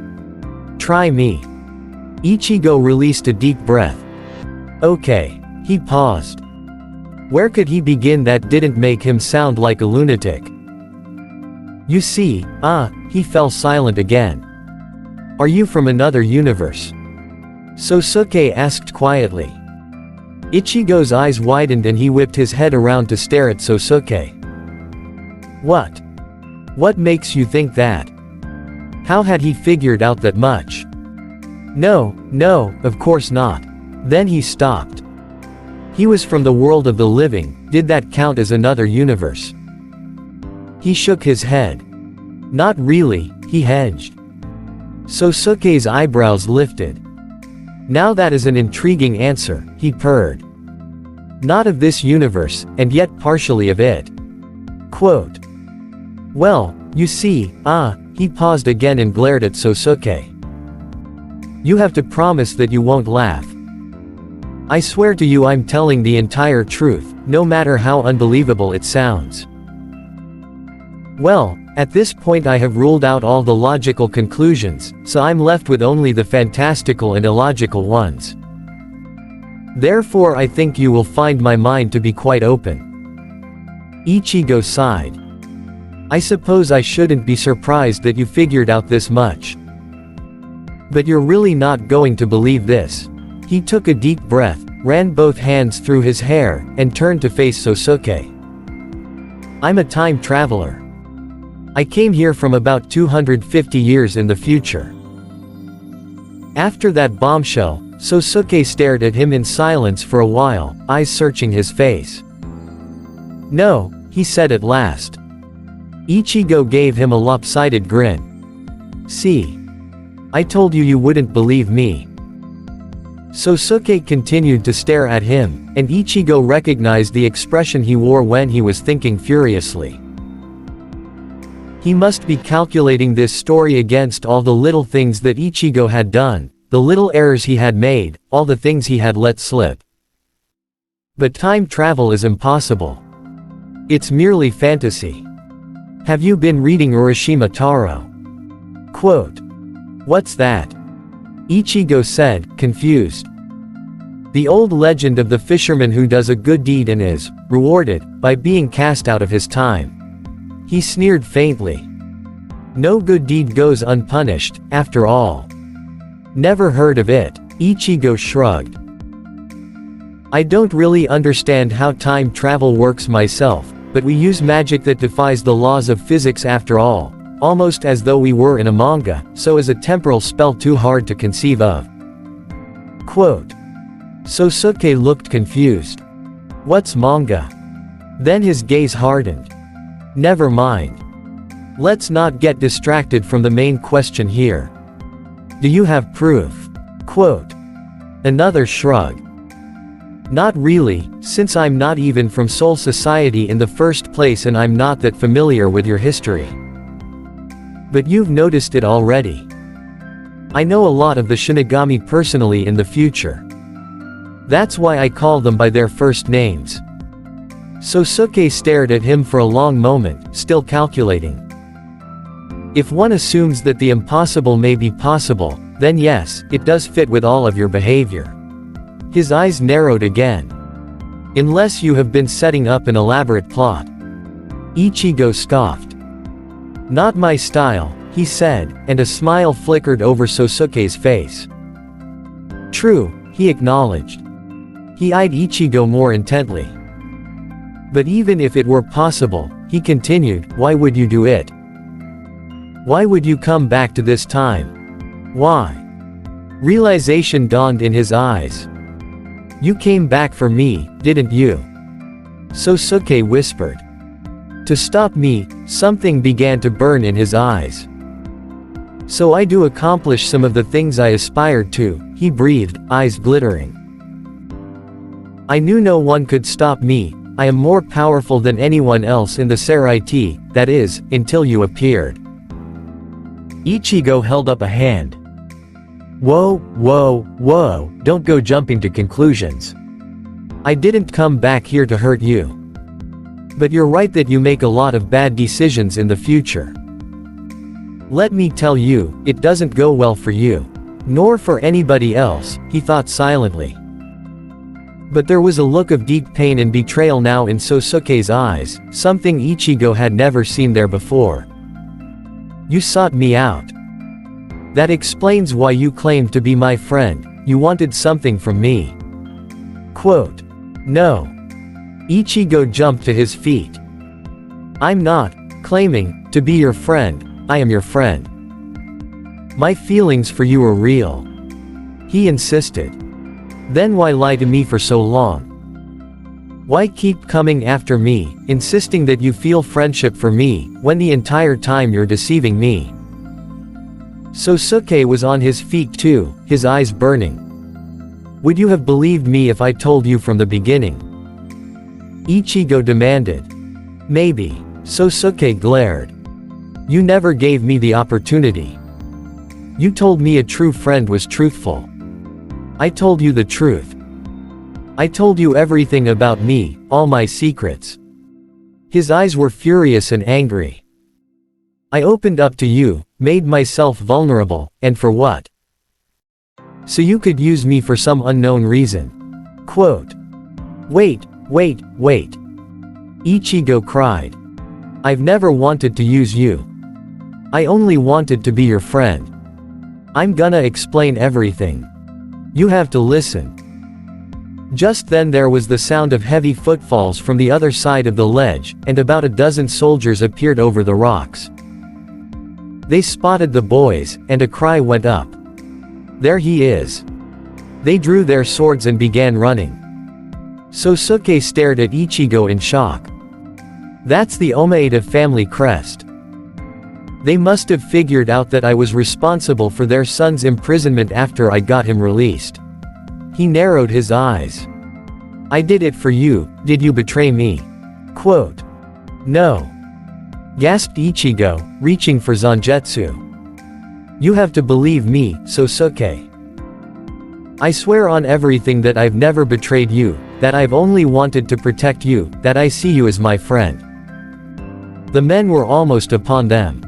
Try me. Ichigo released a deep breath. Okay. He paused. Where could he begin that didn't make him sound like a lunatic? You see, he fell silent again. Are you from another universe? Sosuke asked quietly. Ichigo's eyes widened and he whipped his head around to stare at Sosuke. What? What makes you think that? How had he figured out that much? No, of course not. Then he stopped. He was from the world of the living, did that count as another universe? He shook his head. Not really, he hedged. Sosuke's eyebrows lifted. Now that is an intriguing answer, he purred. Not of this universe, and yet partially of it. Quote. Well, you see, he paused again and glared at Sosuke. You have to promise that you won't laugh. I swear to you I'm telling the entire truth, no matter how unbelievable it sounds. Well, at this point I have ruled out all the logical conclusions, so I'm left with only the fantastical and illogical ones. Therefore I think you will find my mind to be quite open. Ichigo sighed. I suppose I shouldn't be surprised that you figured out this much. But you're really not going to believe this. He took a deep breath, ran both hands through his hair, and turned to face Sosuke. I'm a time traveler. I came here from about 250 years in the future. After that bombshell, Sosuke stared at him in silence for a while, eyes searching his face. No, he said at last. Ichigo gave him a lopsided grin. See? I told you you wouldn't believe me. Sosuke continued to stare at him, and Ichigo recognized the expression he wore when he was thinking furiously. He must be calculating this story against all the little things that Ichigo had done, the little errors he had made, all the things he had let slip. But time travel is impossible. It's merely fantasy. Have you been reading Urashima Taro? Quote. What's that? Ichigo said, confused. The old legend of the fisherman who does a good deed and is rewarded by being cast out of his time. He sneered faintly. No good deed goes unpunished, after all. Never heard of it, Ichigo shrugged. I don't really understand how time travel works myself, but we use magic that defies the laws of physics after all, almost as though we were in a manga, so is a temporal spell too hard to conceive of. Quote. Sosuke looked confused. What's manga? Then his gaze hardened. Never mind. Let's not get distracted from the main question here. Do you have proof? Quote. Another shrug. Not really, since I'm not even from Soul Society in the first place and I'm not that familiar with your history. But you've noticed it already. I know a lot of the Shinigami personally in the future. That's why I call them by their first names. Sosuke stared at him for a long moment, still calculating. If one assumes that the impossible may be possible, then yes, it does fit with all of your behavior. His eyes narrowed again. Unless you have been setting up an elaborate plot. Ichigo scoffed. Not my style, he said, and a smile flickered over Sosuke's face. True, he acknowledged. He eyed Ichigo more intently. But even if it were possible, he continued, why would you do it? Why would you come back to this time? Why? Realization dawned in his eyes. You came back for me, didn't you? Sosuke whispered. To stop me, something began to burn in his eyes. So I do accomplish some of the things I aspired to, he breathed, eyes glittering. I knew no one could stop me. I am more powerful than anyone else in the Sariniste, that is, until you appeared. Ichigo held up a hand. Whoa, don't go jumping to conclusions. I didn't come back here to hurt you. But you're right that you make a lot of bad decisions in the future. Let me tell you, it doesn't go well for you. Nor for anybody else, he thought silently. But there was a look of deep pain and betrayal now in Sosuke's eyes, something Ichigo had never seen there before. You sought me out. That explains why you claimed to be my friend, you wanted something from me. Quote. No. Ichigo jumped to his feet. I'm not claiming to be your friend, I am your friend. My feelings for you are real. He insisted. Then why lie to me for so long? Why keep coming after me, insisting that you feel friendship for me, when the entire time you're deceiving me? Sosuke was on his feet too, his eyes burning. Would you have believed me if I told you from the beginning? Ichigo demanded. Maybe. Sosuke glared. You never gave me the opportunity. You told me a true friend was truthful. I told you the truth. I told you everything about me, all my secrets. His eyes were furious and angry. I opened up to you, made myself vulnerable, and for what? So you could use me for some unknown reason. Quote. Wait. Ichigo cried. I've never wanted to use you. I only wanted to be your friend. I'm gonna explain everything. You have to listen. Just then there was the sound of heavy footfalls from the other side of the ledge, and about a dozen soldiers appeared over the rocks. They spotted the boys, and a cry went up. There he is. They drew their swords and began running. Sosuke stared at Ichigo in shock. That's the Omaeda family crest. They must have figured out that I was responsible for their son's imprisonment after I got him released. He narrowed his eyes. I did it for you, did you betray me? Quote. No. Gasped Ichigo, reaching for Zangetsu. You have to believe me, Sosuke. I swear on everything that I've never betrayed you, that I've only wanted to protect you, that I see you as my friend. The men were almost upon them.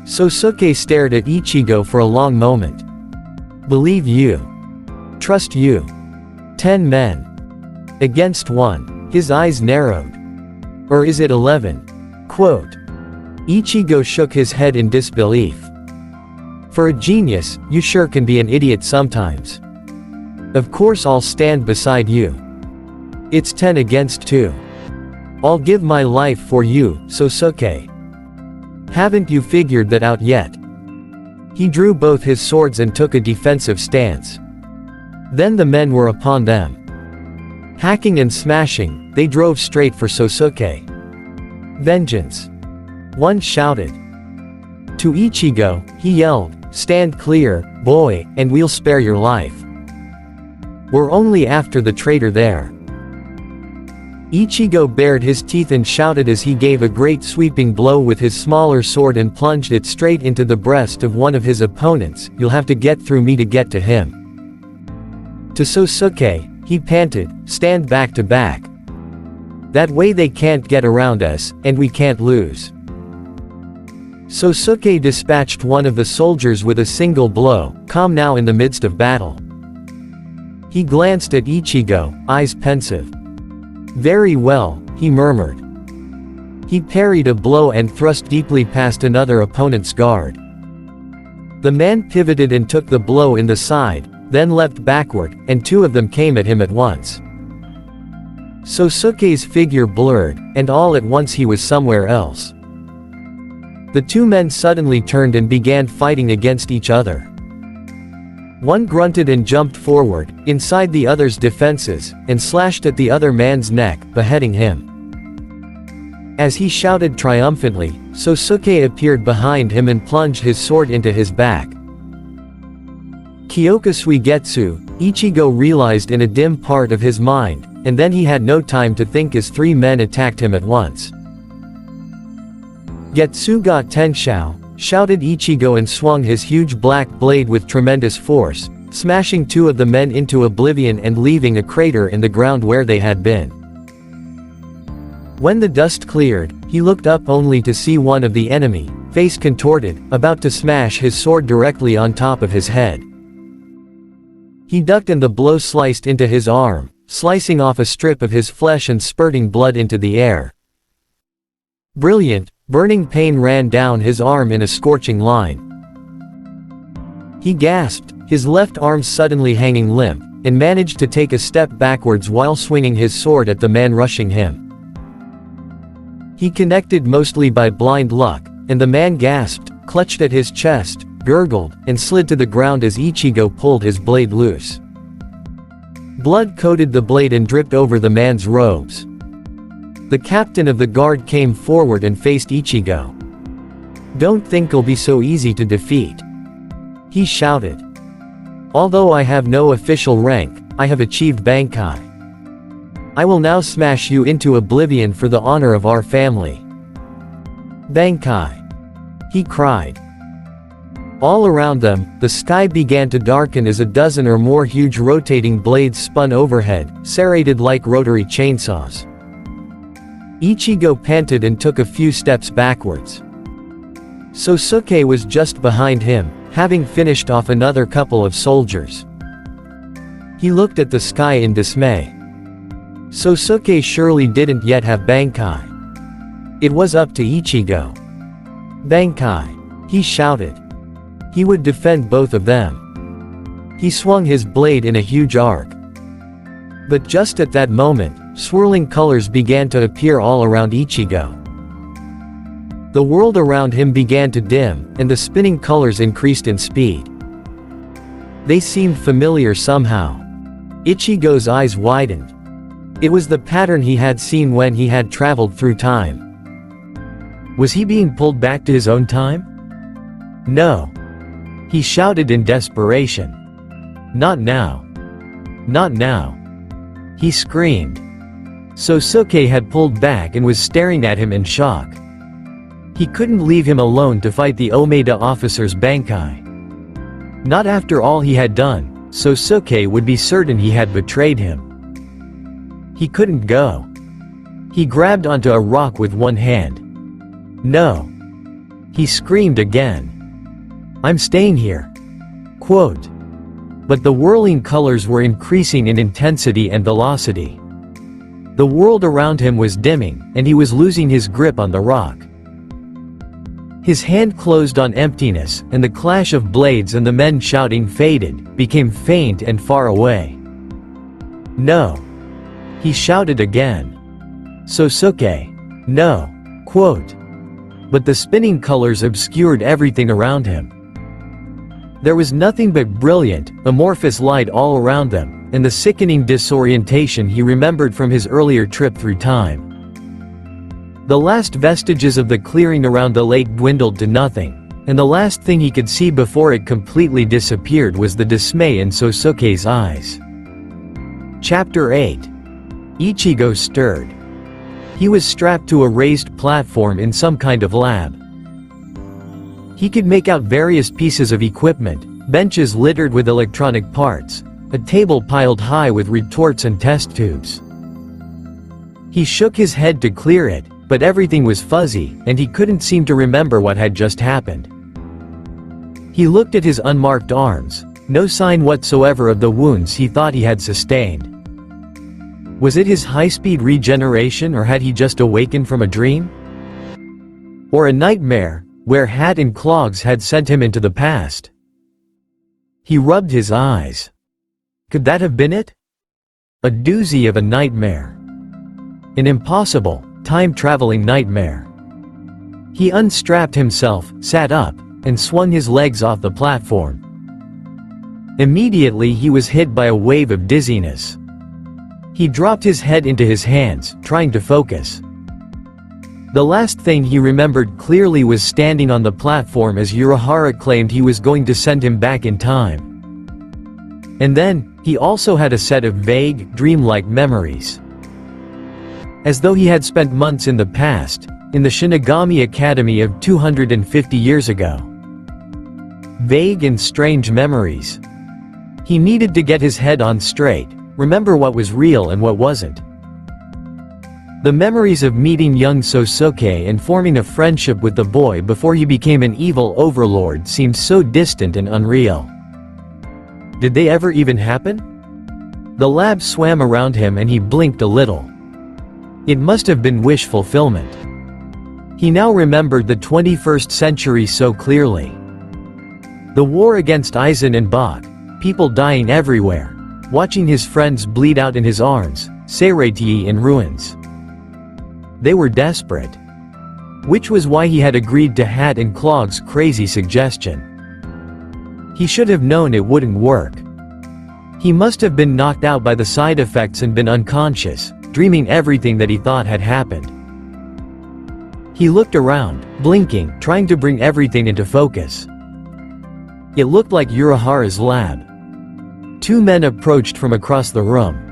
Sosuke stared at Ichigo for a long moment. Believe you. Trust you. 10 men. Against 1. His eyes narrowed. Or is it 11? Quote. Ichigo shook his head in disbelief. For a genius, you sure can be an idiot sometimes. Of course I'll stand beside you. It's 10 against 2. I'll give my life for you, Sosuke. Haven't you figured that out yet? He drew both his swords and took a defensive stance. Then the men were upon them. Hacking and smashing, they drove straight for Sosuke. Vengeance. One shouted. To Ichigo, he yelled, stand clear, boy, and we'll spare your life. We're only after the traitor there. Ichigo bared his teeth and shouted as he gave a great sweeping blow with his smaller sword and plunged it straight into the breast of one of his opponents. You'll have to get through me to get to him. To Sosuke, he panted, stand back to back. That way they can't get around us, and we can't lose. Sosuke dispatched one of the soldiers with a single blow, calm now in the midst of battle. He glanced at Ichigo, eyes pensive. Very well, he murmured. He parried a blow and thrust deeply past another opponent's guard. The man pivoted and took the blow in the side, then leapt backward, and 2 of them came at him at once. Sosuke's figure blurred, and all at once he was somewhere else. The 2 men suddenly turned and began fighting against each other. One grunted and jumped forward, inside the other's defenses, and slashed at the other man's neck, beheading him. As he shouted triumphantly, Sosuke appeared behind him and plunged his sword into his back. Kyoka Suigetsu, Ichigo realized in a dim part of his mind, and then he had no time to think as three men attacked him at once. Getsu ga Tenshou, shouted Ichigo and swung his huge black blade with tremendous force, smashing two of the men into oblivion and leaving a crater in the ground where they had been. When the dust cleared, he looked up only to see one of the enemy, face contorted, about to smash his sword directly on top of his head. He ducked and the blow sliced into his arm, slicing off a strip of his flesh and spurting blood into the air. Brilliant, burning pain ran down his arm in a scorching line. He gasped, his left arm suddenly hanging limp, and managed to take a step backwards while swinging his sword at the man rushing him. He connected mostly by blind luck, and the man gasped, clutched at his chest, gurgled, and slid to the ground as Ichigo pulled his blade loose. Blood coated the blade and dripped over the man's robes. The captain of the guard came forward and faced Ichigo. "Don't think it'll be so easy to defeat," he shouted. "Although I have no official rank, I have achieved Bankai. I will now smash you into oblivion for the honor of our family." "Bankai!" he cried. All around them, the sky began to darken as a dozen or more huge rotating blades spun overhead, serrated like rotary chainsaws. Ichigo panted and took a few steps backwards. Sosuke was just behind him, having finished off another couple of soldiers. He looked at the sky in dismay. Sosuke surely didn't yet have Bankai. It was up to Ichigo. "Bankai!" he shouted. He would defend both of them. He swung his blade in a huge arc. But just at that moment, swirling colors began to appear all around Ichigo. The world around him began to dim, and the spinning colors increased in speed. They seemed familiar somehow. Ichigo's eyes widened. It was the pattern he had seen when he had traveled through time. Was he being pulled back to his own time? No. He shouted in desperation. "Not now. Not now." He screamed. Sosuke had pulled back and was staring at him in shock. He couldn't leave him alone to fight the Omeda officer's Bankai. Not after all he had done, Sosuke would be certain he had betrayed him. He couldn't go. He grabbed onto a rock with one hand. "No!" he screamed again. "I'm staying here." Quote. But the whirling colors were increasing in intensity and velocity. The world around him was dimming, and he was losing his grip on the rock. His hand closed on emptiness, and the clash of blades and the men shouting faded, became faint and far away. "No!" he shouted again. "Sosuke! No!" Quote. But the spinning colors obscured everything around him. There was nothing but brilliant, amorphous light all around them, and the sickening disorientation he remembered from his earlier trip through time. The last vestiges of the clearing around the lake dwindled to nothing, and the last thing he could see before it completely disappeared was the dismay in Sosuke's eyes. Chapter 8. Ichigo stirred. He was strapped to a raised platform in some kind of lab. He could make out various pieces of equipment, benches littered with electronic parts, a table piled high with retorts and test tubes. He shook his head to clear it, but everything was fuzzy, and he couldn't seem to remember what had just happened. He looked at his unmarked arms, no sign whatsoever of the wounds he thought he had sustained. Was it his high-speed regeneration, or had he just awakened from a dream? Or a nightmare, where hat and clogs had sent him into the past? He rubbed his eyes. Could that have been it? A doozy of a nightmare. An impossible, time-traveling nightmare. He unstrapped himself, sat up, and swung his legs off the platform. Immediately he was hit by a wave of dizziness. He dropped his head into his hands, trying to focus. The last thing he remembered clearly was standing on the platform as Urahara claimed he was going to send him back in time. And then, he also had a set of vague, dreamlike memories. As though he had spent months in the past, in the Shinigami Academy of 250 years ago. Vague and strange memories. He needed to get his head on straight, remember what was real and what wasn't. The memories of meeting young Sosuke and forming a friendship with the boy before he became an evil overlord seemed so distant and unreal. Did they ever even happen? The lab swam around him and he blinked a little. It must have been wish fulfillment. He now remembered the 21st century so clearly. The war against Aizen and Bach, people dying everywhere, watching his friends bleed out in his arms, Sariniste in ruins. They were desperate. Which was why he had agreed to Hat and Clog's crazy suggestion. He should have known it wouldn't work. He must have been knocked out by the side effects and been unconscious, dreaming everything that he thought had happened. He looked around, blinking, trying to bring everything into focus. It looked like Urahara's lab. Two men approached from across the room.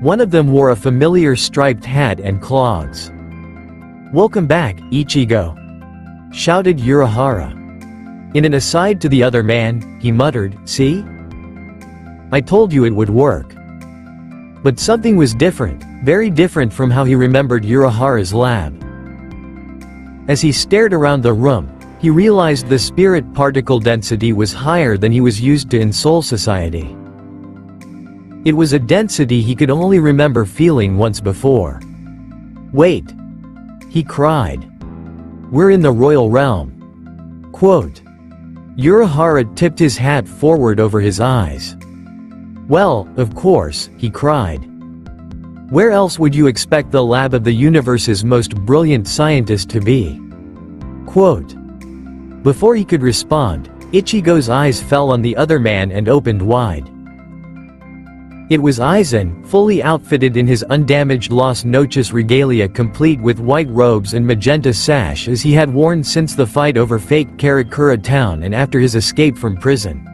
One of them wore a familiar striped hat and clogs. "Welcome back, Ichigo!" shouted Urahara. In an aside to the other man, he muttered, "See? I told you it would work." But something was different, very different from how he remembered Urahara's lab. As he stared around the room, he realized the spirit particle density was higher than he was used to in Soul Society. It was a density he could only remember feeling once before. "Wait!" he cried. "We're in the royal realm." Quote. Urahara tipped his hat forward over his eyes. "Well, of course," he cried. "Where else would you expect the lab of the universe's most brilliant scientist to be?" Quote. Before he could respond, Ichigo's eyes fell on the other man and opened wide. It was Aizen, fully outfitted in his undamaged Las Noches regalia complete with white robes and magenta sash as he had worn since the fight over fake Karakura town and after his escape from prison.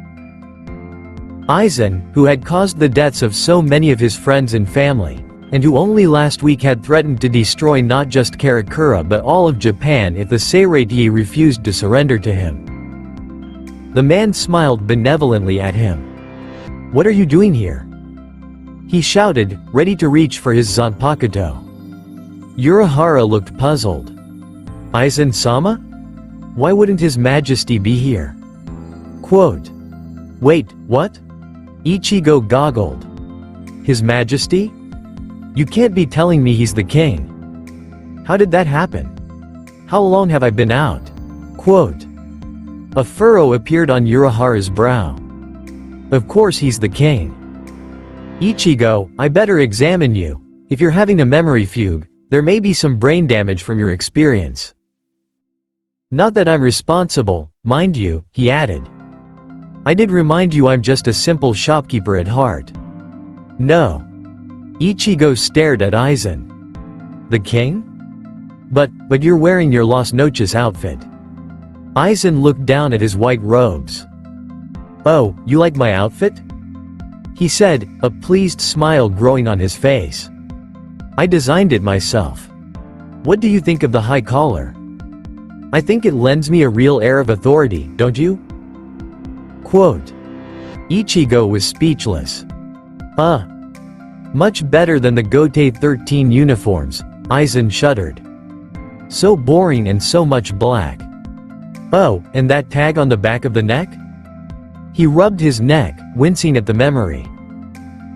Aizen, who had caused the deaths of so many of his friends and family, and who only last week had threatened to destroy not just Karakura but all of Japan if the Sariniste refused to surrender to him. The man smiled benevolently at him. "What are you doing here?" he shouted, ready to reach for his Zanpakuto. Urahara looked puzzled. "Aizen-sama? Why wouldn't His Majesty be here?" Quote. "Wait, what?" Ichigo goggled. "His Majesty? You can't be telling me he's the king. How did that happen? How long have I been out?" Quote. A furrow appeared on Urahara's brow. "Of course he's the king. Ichigo, I better examine you. If you're having a memory fugue, there may be some brain damage from your experience. Not that I'm responsible, mind you," he added. "I did remind you I'm just a simple shopkeeper at heart." "No." Ichigo stared at Aizen. "The king? But you're wearing your Las Noches outfit." Aizen looked down at his white robes. "Oh, you like my outfit?" he said, a pleased smile growing on his face. "I designed it myself. What do you think of the high collar? I think it lends me a real air of authority, don't you?" Quote. Ichigo was speechless. Much better than the Gotei 13 uniforms," Aizen shuddered. "So boring and so much black. Oh, and that tag on the back of the neck?" He rubbed his neck, wincing at the memory.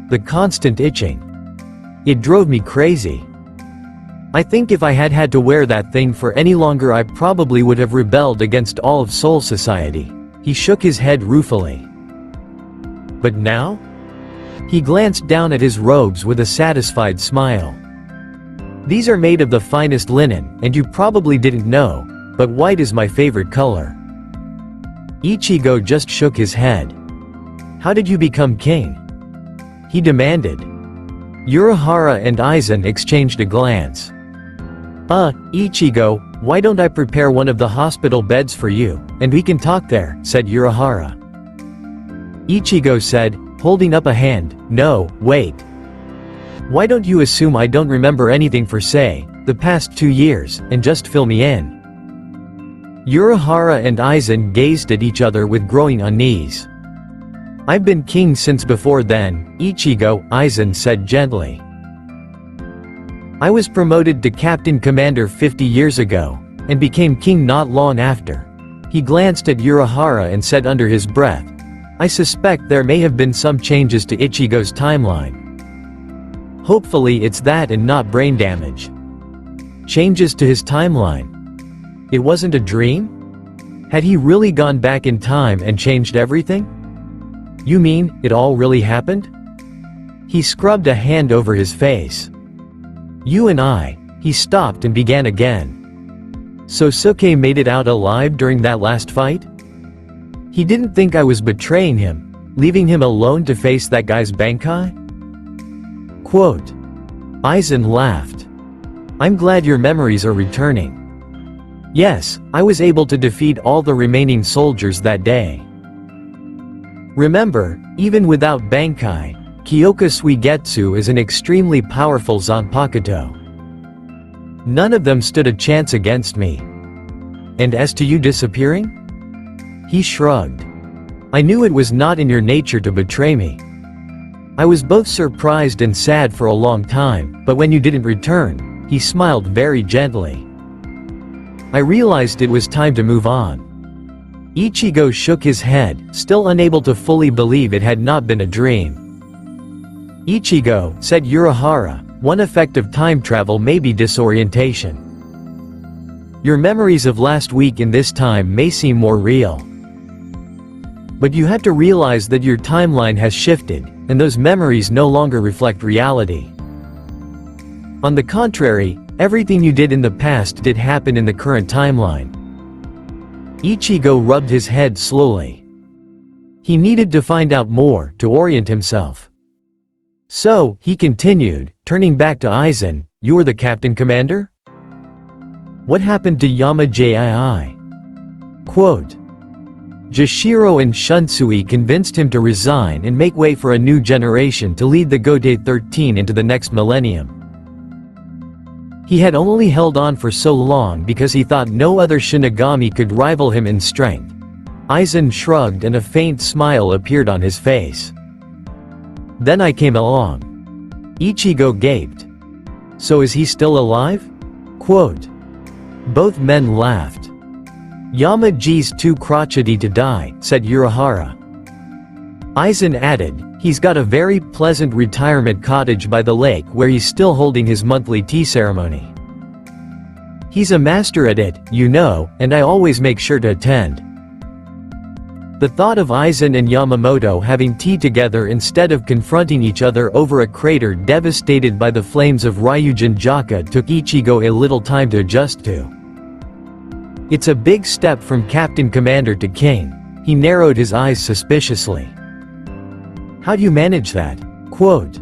The constant itching. It drove me crazy. I think if I had had to wear that thing for any longer I probably would have rebelled against all of Soul Society. He shook his head ruefully. But now? He glanced down at his robes with a satisfied smile. "These are made of the finest linen, and you probably didn't know, but white is my favorite color." Ichigo just shook his head. How did you become king? He demanded. Urahara and Aizen exchanged a glance. Ichigo, why don't I prepare one of the hospital beds for you, and we can talk there, said Urahara. Ichigo said, holding up a hand, no, wait. Why don't you assume I don't remember anything for say, the past 2 years, and just fill me in? Urahara and Aizen gazed at each other with growing unease. I've been king since before then, Ichigo, Aizen said gently. I was promoted to captain commander 50 years ago, and became king not long after. He glanced at Urahara and said under his breath, I suspect there may have been some changes to Ichigo's timeline. Hopefully it's that and not brain damage. Changes to his timeline? It wasn't a dream? Had he really gone back in time and changed everything? You mean, it all really happened? He scrubbed a hand over his face. You and I, he stopped and began again. So Suke made it out alive during that last fight? He didn't think I was betraying him, leaving him alone to face that guy's Bankai? Quote. Aizen laughed. I'm glad your memories are returning. Yes, I was able to defeat all the remaining soldiers that day. Remember, even without Bankai, Kyoka Suigetsu is an extremely powerful Zanpakuto. None of them stood a chance against me. And as to you disappearing? He shrugged. I knew it was not in your nature to betray me. I was both surprised and sad for a long time, but when you didn't return, he smiled very gently. I realized it was time to move on. Ichigo shook his head, still unable to fully believe it had not been a dream. Ichigo, said Urahara, one effect of time travel may be disorientation. Your memories of last week in this time may seem more real. But you have to realize that your timeline has shifted, and those memories no longer reflect reality. On the contrary, everything you did in the past did happen in the current timeline. Ichigo rubbed his head slowly. He needed to find out more, to orient himself. So, he continued, turning back to Aizen, you were the captain commander? What happened to Yama Jii? Quote. Jashiro and Shunsui convinced him to resign and make way for a new generation to lead the Gotei 13 into the next millennium. He had only held on for so long because he thought no other Shinigami could rival him in strength. Aizen shrugged and a faint smile appeared on his face. Then I came along. Ichigo gaped. So is he still alive? Quote. Both men laughed. Yamaji's too crotchety to die, said Urahara. Aizen added, he's got a very pleasant retirement cottage by the lake where he's still holding his monthly tea ceremony. He's a master at it, you know, and I always make sure to attend. The thought of Aizen and Yamamoto having tea together instead of confronting each other over a crater devastated by the flames of Ryujin Jaka took Ichigo a little time to adjust to. It's a big step from captain commander to king. He narrowed his eyes suspiciously. How do you manage that? Quote.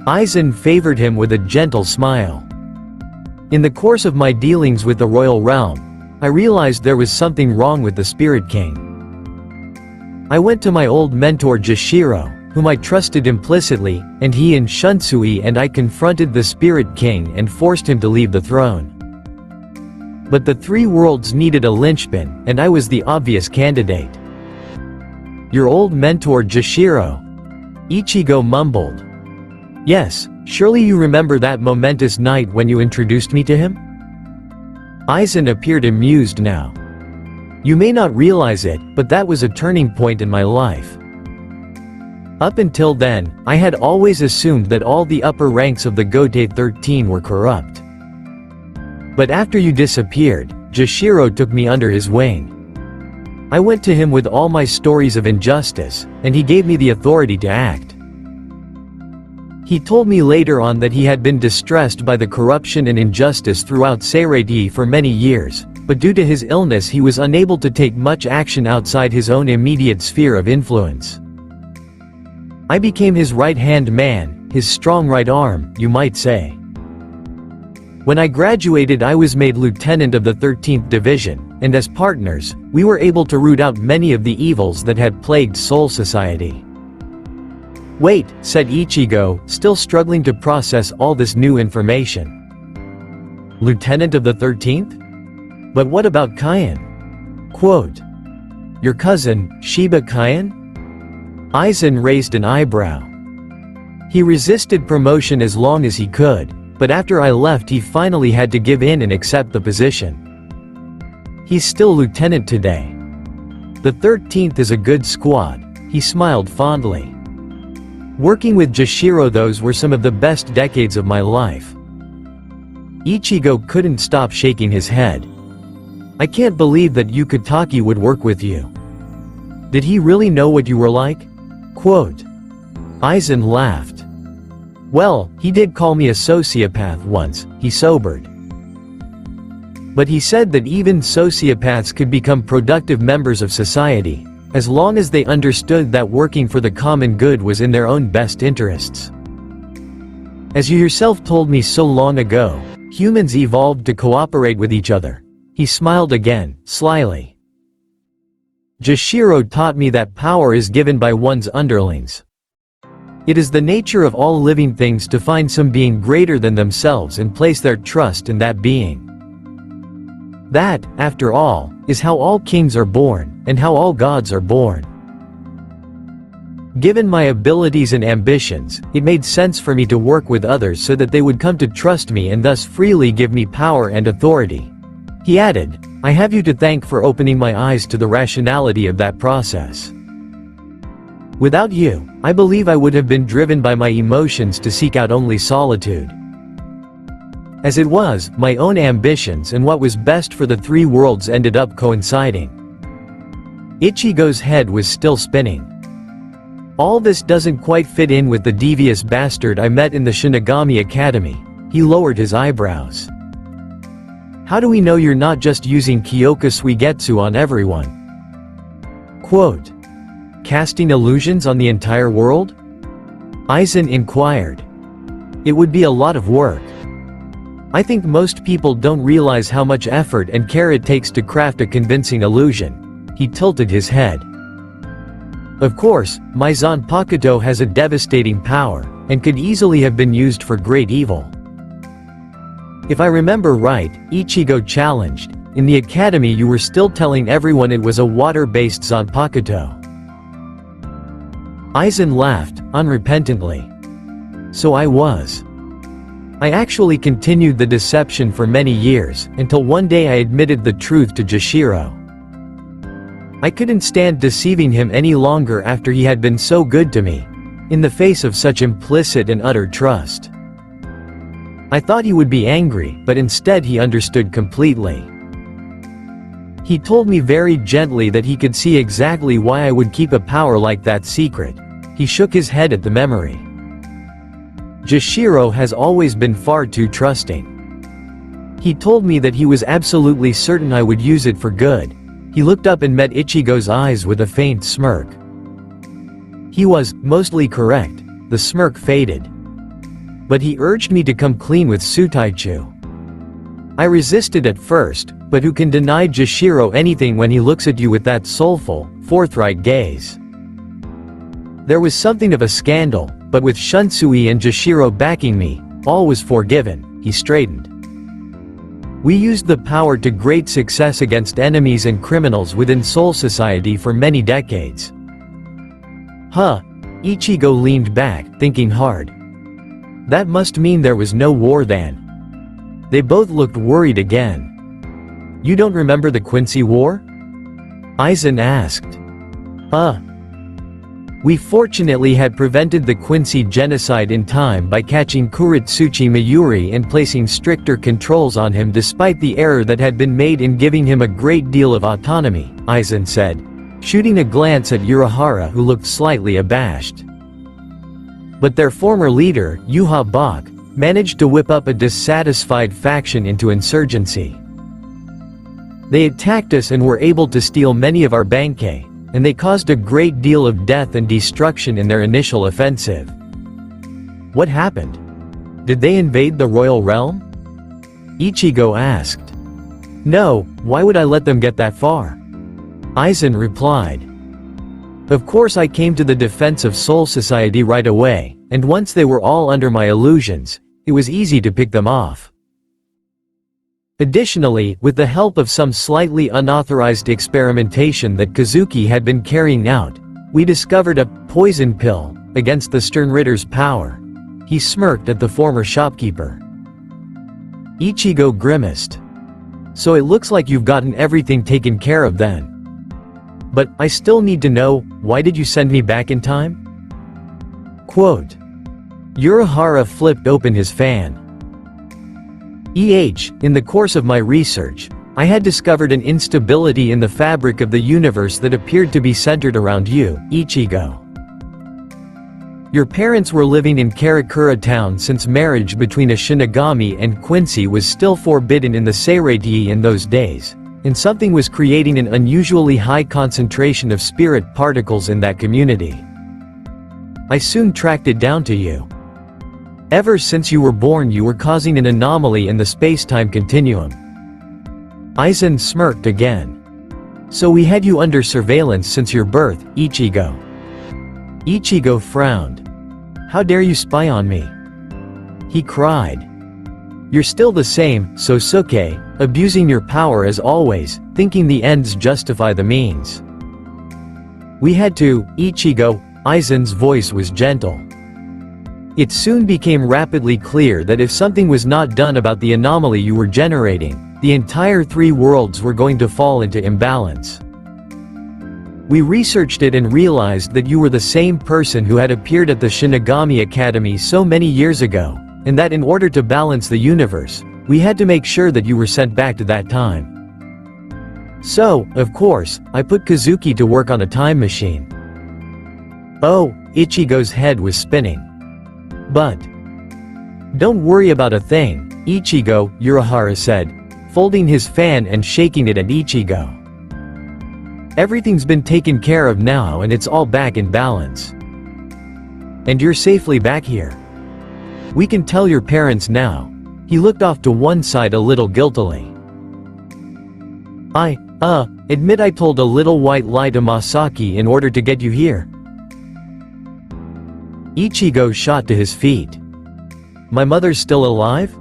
Aizen favored him with a gentle smile. In the course of my dealings with the royal realm, I realized there was something wrong with the Spirit King. I went to my old mentor Jashiro, whom I trusted implicitly, and he and Shunsui and I confronted the Spirit King and forced him to leave the throne. But the three worlds needed a linchpin, and I was the obvious candidate. Your old mentor Jashiro? Ichigo mumbled. Yes, surely you remember that momentous night when you introduced me to him? Aizen appeared amused now. You may not realize it, but that was a turning point in my life. Up until then, I had always assumed that all the upper ranks of the Gotei 13 were corrupt. But after you disappeared, Jashiro took me under his wing. I went to him with all my stories of injustice, and he gave me the authority to act. He told me later on that he had been distressed by the corruption and injustice throughout Seirei for many years, but due to his illness he was unable to take much action outside his own immediate sphere of influence. I became his right-hand man, his strong right arm, you might say. When I graduated, I was made lieutenant of the 13th Division, and as partners, we were able to root out many of the evils that had plagued Soul Society. Wait, said Ichigo, still struggling to process all this new information. Lieutenant of the 13th? But what about Kyan? Quote. Your cousin, Shiba Kyan? Aizen raised an eyebrow. He resisted promotion as long as he could, but after I left he finally had to give in and accept the position. He's still lieutenant today. The 13th is a good squad, he smiled fondly. Working with Jashiro, those were some of the best decades of my life. Ichigo couldn't stop shaking his head. I can't believe that Yukitake would work with you. Did he really know what you were like? Quote. Aizen laughed. Well, he did call me a sociopath once, he sobered. But he said that even sociopaths could become productive members of society, as long as they understood that working for the common good was in their own best interests. As you yourself told me so long ago, humans evolved to cooperate with each other. He smiled again, slyly. Jashiro taught me that power is given by one's underlings. It is the nature of all living things to find some being greater than themselves and place their trust in that being. That, after all, is how all kings are born, and how all gods are born. Given my abilities and ambitions, it made sense for me to work with others so that they would come to trust me and thus freely give me power and authority. He added, I have you to thank for opening my eyes to the rationality of that process. Without you, I believe I would have been driven by my emotions to seek out only solitude. As it was, my own ambitions and what was best for the three worlds ended up coinciding. Ichigo's head was still spinning. All this doesn't quite fit in with the devious bastard I met in the Shinigami Academy. He lowered his eyebrows. How do we know you're not just using Kyoka Suigetsu on everyone? Quote. Casting illusions on the entire world? Aizen inquired. It would be a lot of work. I think most people don't realize how much effort and care it takes to craft a convincing illusion. He tilted his head. Of course, my Zanpakuto has a devastating power, and could easily have been used for great evil. If I remember right, Ichigo challenged, in the academy you were still telling everyone it was a water-based Zanpakuto. Aizen laughed, unrepentantly. So I was. I actually continued the deception for many years, until one day I admitted the truth to Jashiro. I couldn't stand deceiving him any longer after he had been so good to me, in the face of such implicit and utter trust. I thought he would be angry, but instead he understood completely. He told me very gently that he could see exactly why I would keep a power like that secret. He shook his head at the memory. Jashiro has always been far too trusting. He told me that he was absolutely certain I would use it for good. He looked up and met Ichigo's eyes with a faint smirk. He was, mostly correct. The smirk faded. But he urged me to come clean with Sutaichu. I resisted at first, but who can deny Jashiro anything when he looks at you with that soulful, forthright gaze? There was something of a scandal, but with Shunsui and Jashiro backing me, all was forgiven. He straightened. We used the power to great success against enemies and criminals within Soul Society for many decades. Huh. Ichigo leaned back, thinking hard. That must mean there was no war then. They both looked worried again. You don't remember the Quincy War? Aizen asked. We fortunately had prevented the Quincy genocide in time by catching Kuritsuchi Mayuri and placing stricter controls on him despite the error that had been made in giving him a great deal of autonomy, Aizen said, shooting a glance at Urahara who looked slightly abashed. But their former leader, Yuha Bak, managed to whip up a dissatisfied faction into insurgency. They attacked us and were able to steal many of our Bankei, and they caused a great deal of death and destruction in their initial offensive. What happened? Did they invade the royal realm? Ichigo asked. No, why would I let them get that far? Aizen replied. Of course I came to the defense of Soul Society right away, and once they were all under my illusions, it was easy to pick them off. Additionally, with the help of some slightly unauthorized experimentation that Kazuki had been carrying out, we discovered a poison pill against the Sternritter's power. He smirked at the former shopkeeper. Ichigo grimaced. So it looks like you've gotten everything taken care of then. But I still need to know, why did you send me back in time? Quote. Urahara flipped open his fan. In the course of my research, I had discovered an instability in the fabric of the universe that appeared to be centered around you, Ichigo. Your parents were living in Karakura town since marriage between a Shinigami and Quincy was still forbidden in the Seireitei in those days, and something was creating an unusually high concentration of spirit particles in that community. I soon tracked it down to you. Ever since you were born you were causing an anomaly in the space-time continuum. Aizen smirked again. So we had you under surveillance since your birth, Ichigo. Ichigo frowned. How dare you spy on me? He cried. You're still the same, Sosuke, abusing your power as always, thinking the ends justify the means. We had to, Ichigo. Aizen's voice was gentle. It soon became rapidly clear that if something was not done about the anomaly you were generating, the entire three worlds were going to fall into imbalance. We researched it and realized that you were the same person who had appeared at the Shinigami Academy so many years ago, and that in order to balance the universe, we had to make sure that you were sent back to that time. So, of course, I put Kazuki to work on a time machine. Oh, Ichigo's head was spinning. But don't worry about a thing, Ichigo, Urahara said, folding his fan and shaking it at Ichigo. Everything's been taken care of now and it's all back in balance. And you're safely back here. We can tell your parents now. He looked off to one side a little guiltily. Admit I told a little white lie to Masaki in order to get you here. Ichigo shot to his feet. My mother's still alive?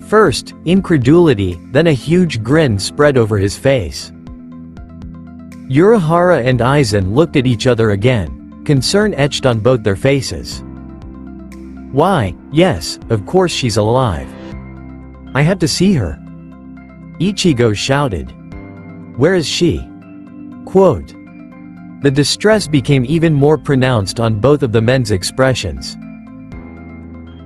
First, incredulity, then a huge grin spread over his face. Urahara and Aizen looked at each other again, concern etched on both their faces. Why, yes, of course she's alive. I have to see her. Ichigo shouted. Where is she? Quote. The distress became even more pronounced on both of the men's expressions.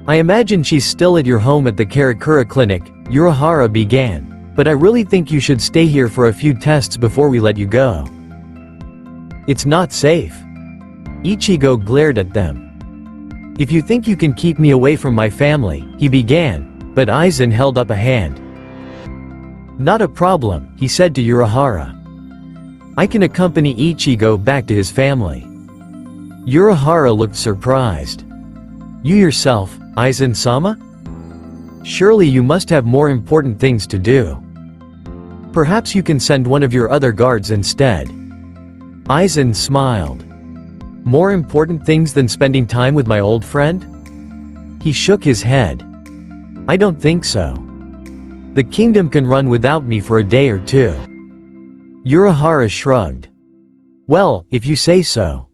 I imagine she's still at your home at the Karakura clinic, Urahara began, but I really think you should stay here for a few tests before we let you go. It's not safe. Ichigo glared at them. If you think you can keep me away from my family, he began, but Aizen held up a hand. Not a problem, he said to Urahara. I can accompany Ichigo back to his family. Urahara looked surprised. You yourself, Aizen-sama? Surely you must have more important things to do. Perhaps you can send one of your other guards instead. Aizen smiled. More important things than spending time with my old friend? He shook his head. I don't think so. The kingdom can run without me for a day or two. Urahara shrugged. Well, if you say so.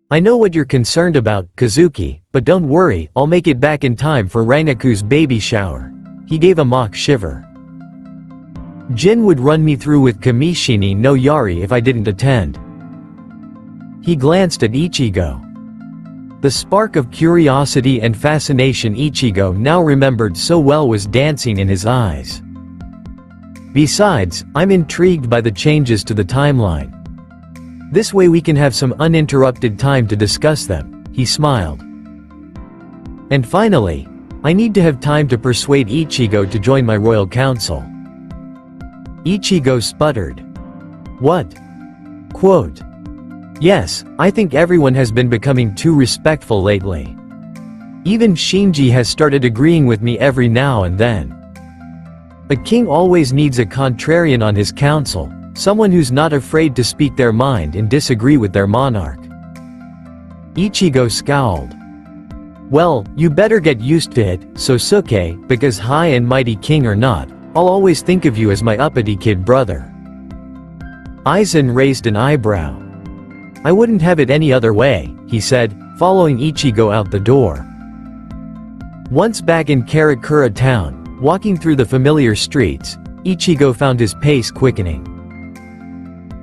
I know what you're concerned about, Kazuki, but don't worry, I'll make it back in time for Rangaku's baby shower. He gave a mock shiver. Jin would run me through with Kamishini no Yari if I didn't attend. He glanced at Ichigo. The spark of curiosity and fascination Ichigo now remembered so well was dancing in his eyes. Besides, I'm intrigued by the changes to the timeline. This way we can have some uninterrupted time to discuss them, he smiled. And finally, I need to have time to persuade Ichigo to join my royal council. Ichigo sputtered. What? Quote. Yes, I think everyone has been becoming too respectful lately. Even Shinji has started agreeing with me every now and then. A king always needs a contrarian on his council, someone who's not afraid to speak their mind and disagree with their monarch. Ichigo scowled. Well, you better get used to it, Sosuke, because high and mighty king or not, I'll always think of you as my uppity kid brother. Aizen raised an eyebrow. I wouldn't have it any other way, he said, following Ichigo out the door. Once back in Karakura town, walking through the familiar streets, Ichigo found his pace quickening.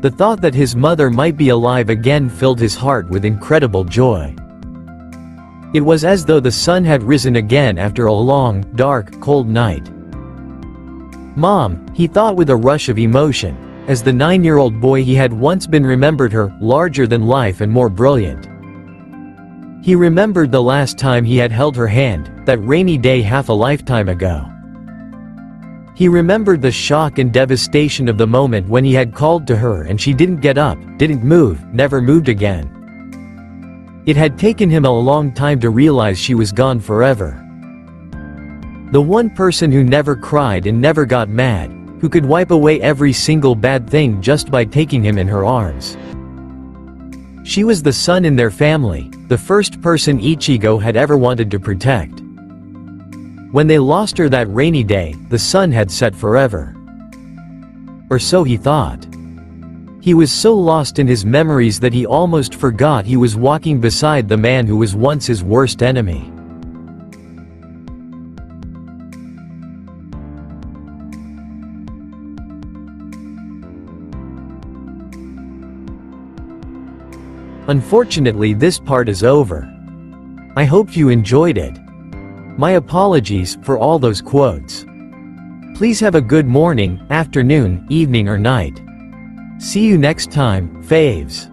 The thought that his mother might be alive again filled his heart with incredible joy. It was as though the sun had risen again after a long, dark, cold night. Mom, he thought with a rush of emotion, as the 9-year-old boy he had once been remembered her, larger than life and more brilliant. He remembered the last time he had held her hand, that rainy day half a lifetime ago. He remembered the shock and devastation of the moment when he had called to her and she didn't get up, didn't move, never moved again. It had taken him a long time to realize she was gone forever. The one person who never cried and never got mad, who could wipe away every single bad thing just by taking him in her arms. She was the sun in their family, the first person Ichigo had ever wanted to protect. When they lost her that rainy day, the sun had set forever. Or so he thought. He was so lost in his memories that he almost forgot he was walking beside the man who was once his worst enemy. Unfortunately, this part is over. I hope you enjoyed it. My apologies for all those quotes. Please have a good morning, afternoon, evening or night. See you next time, faves.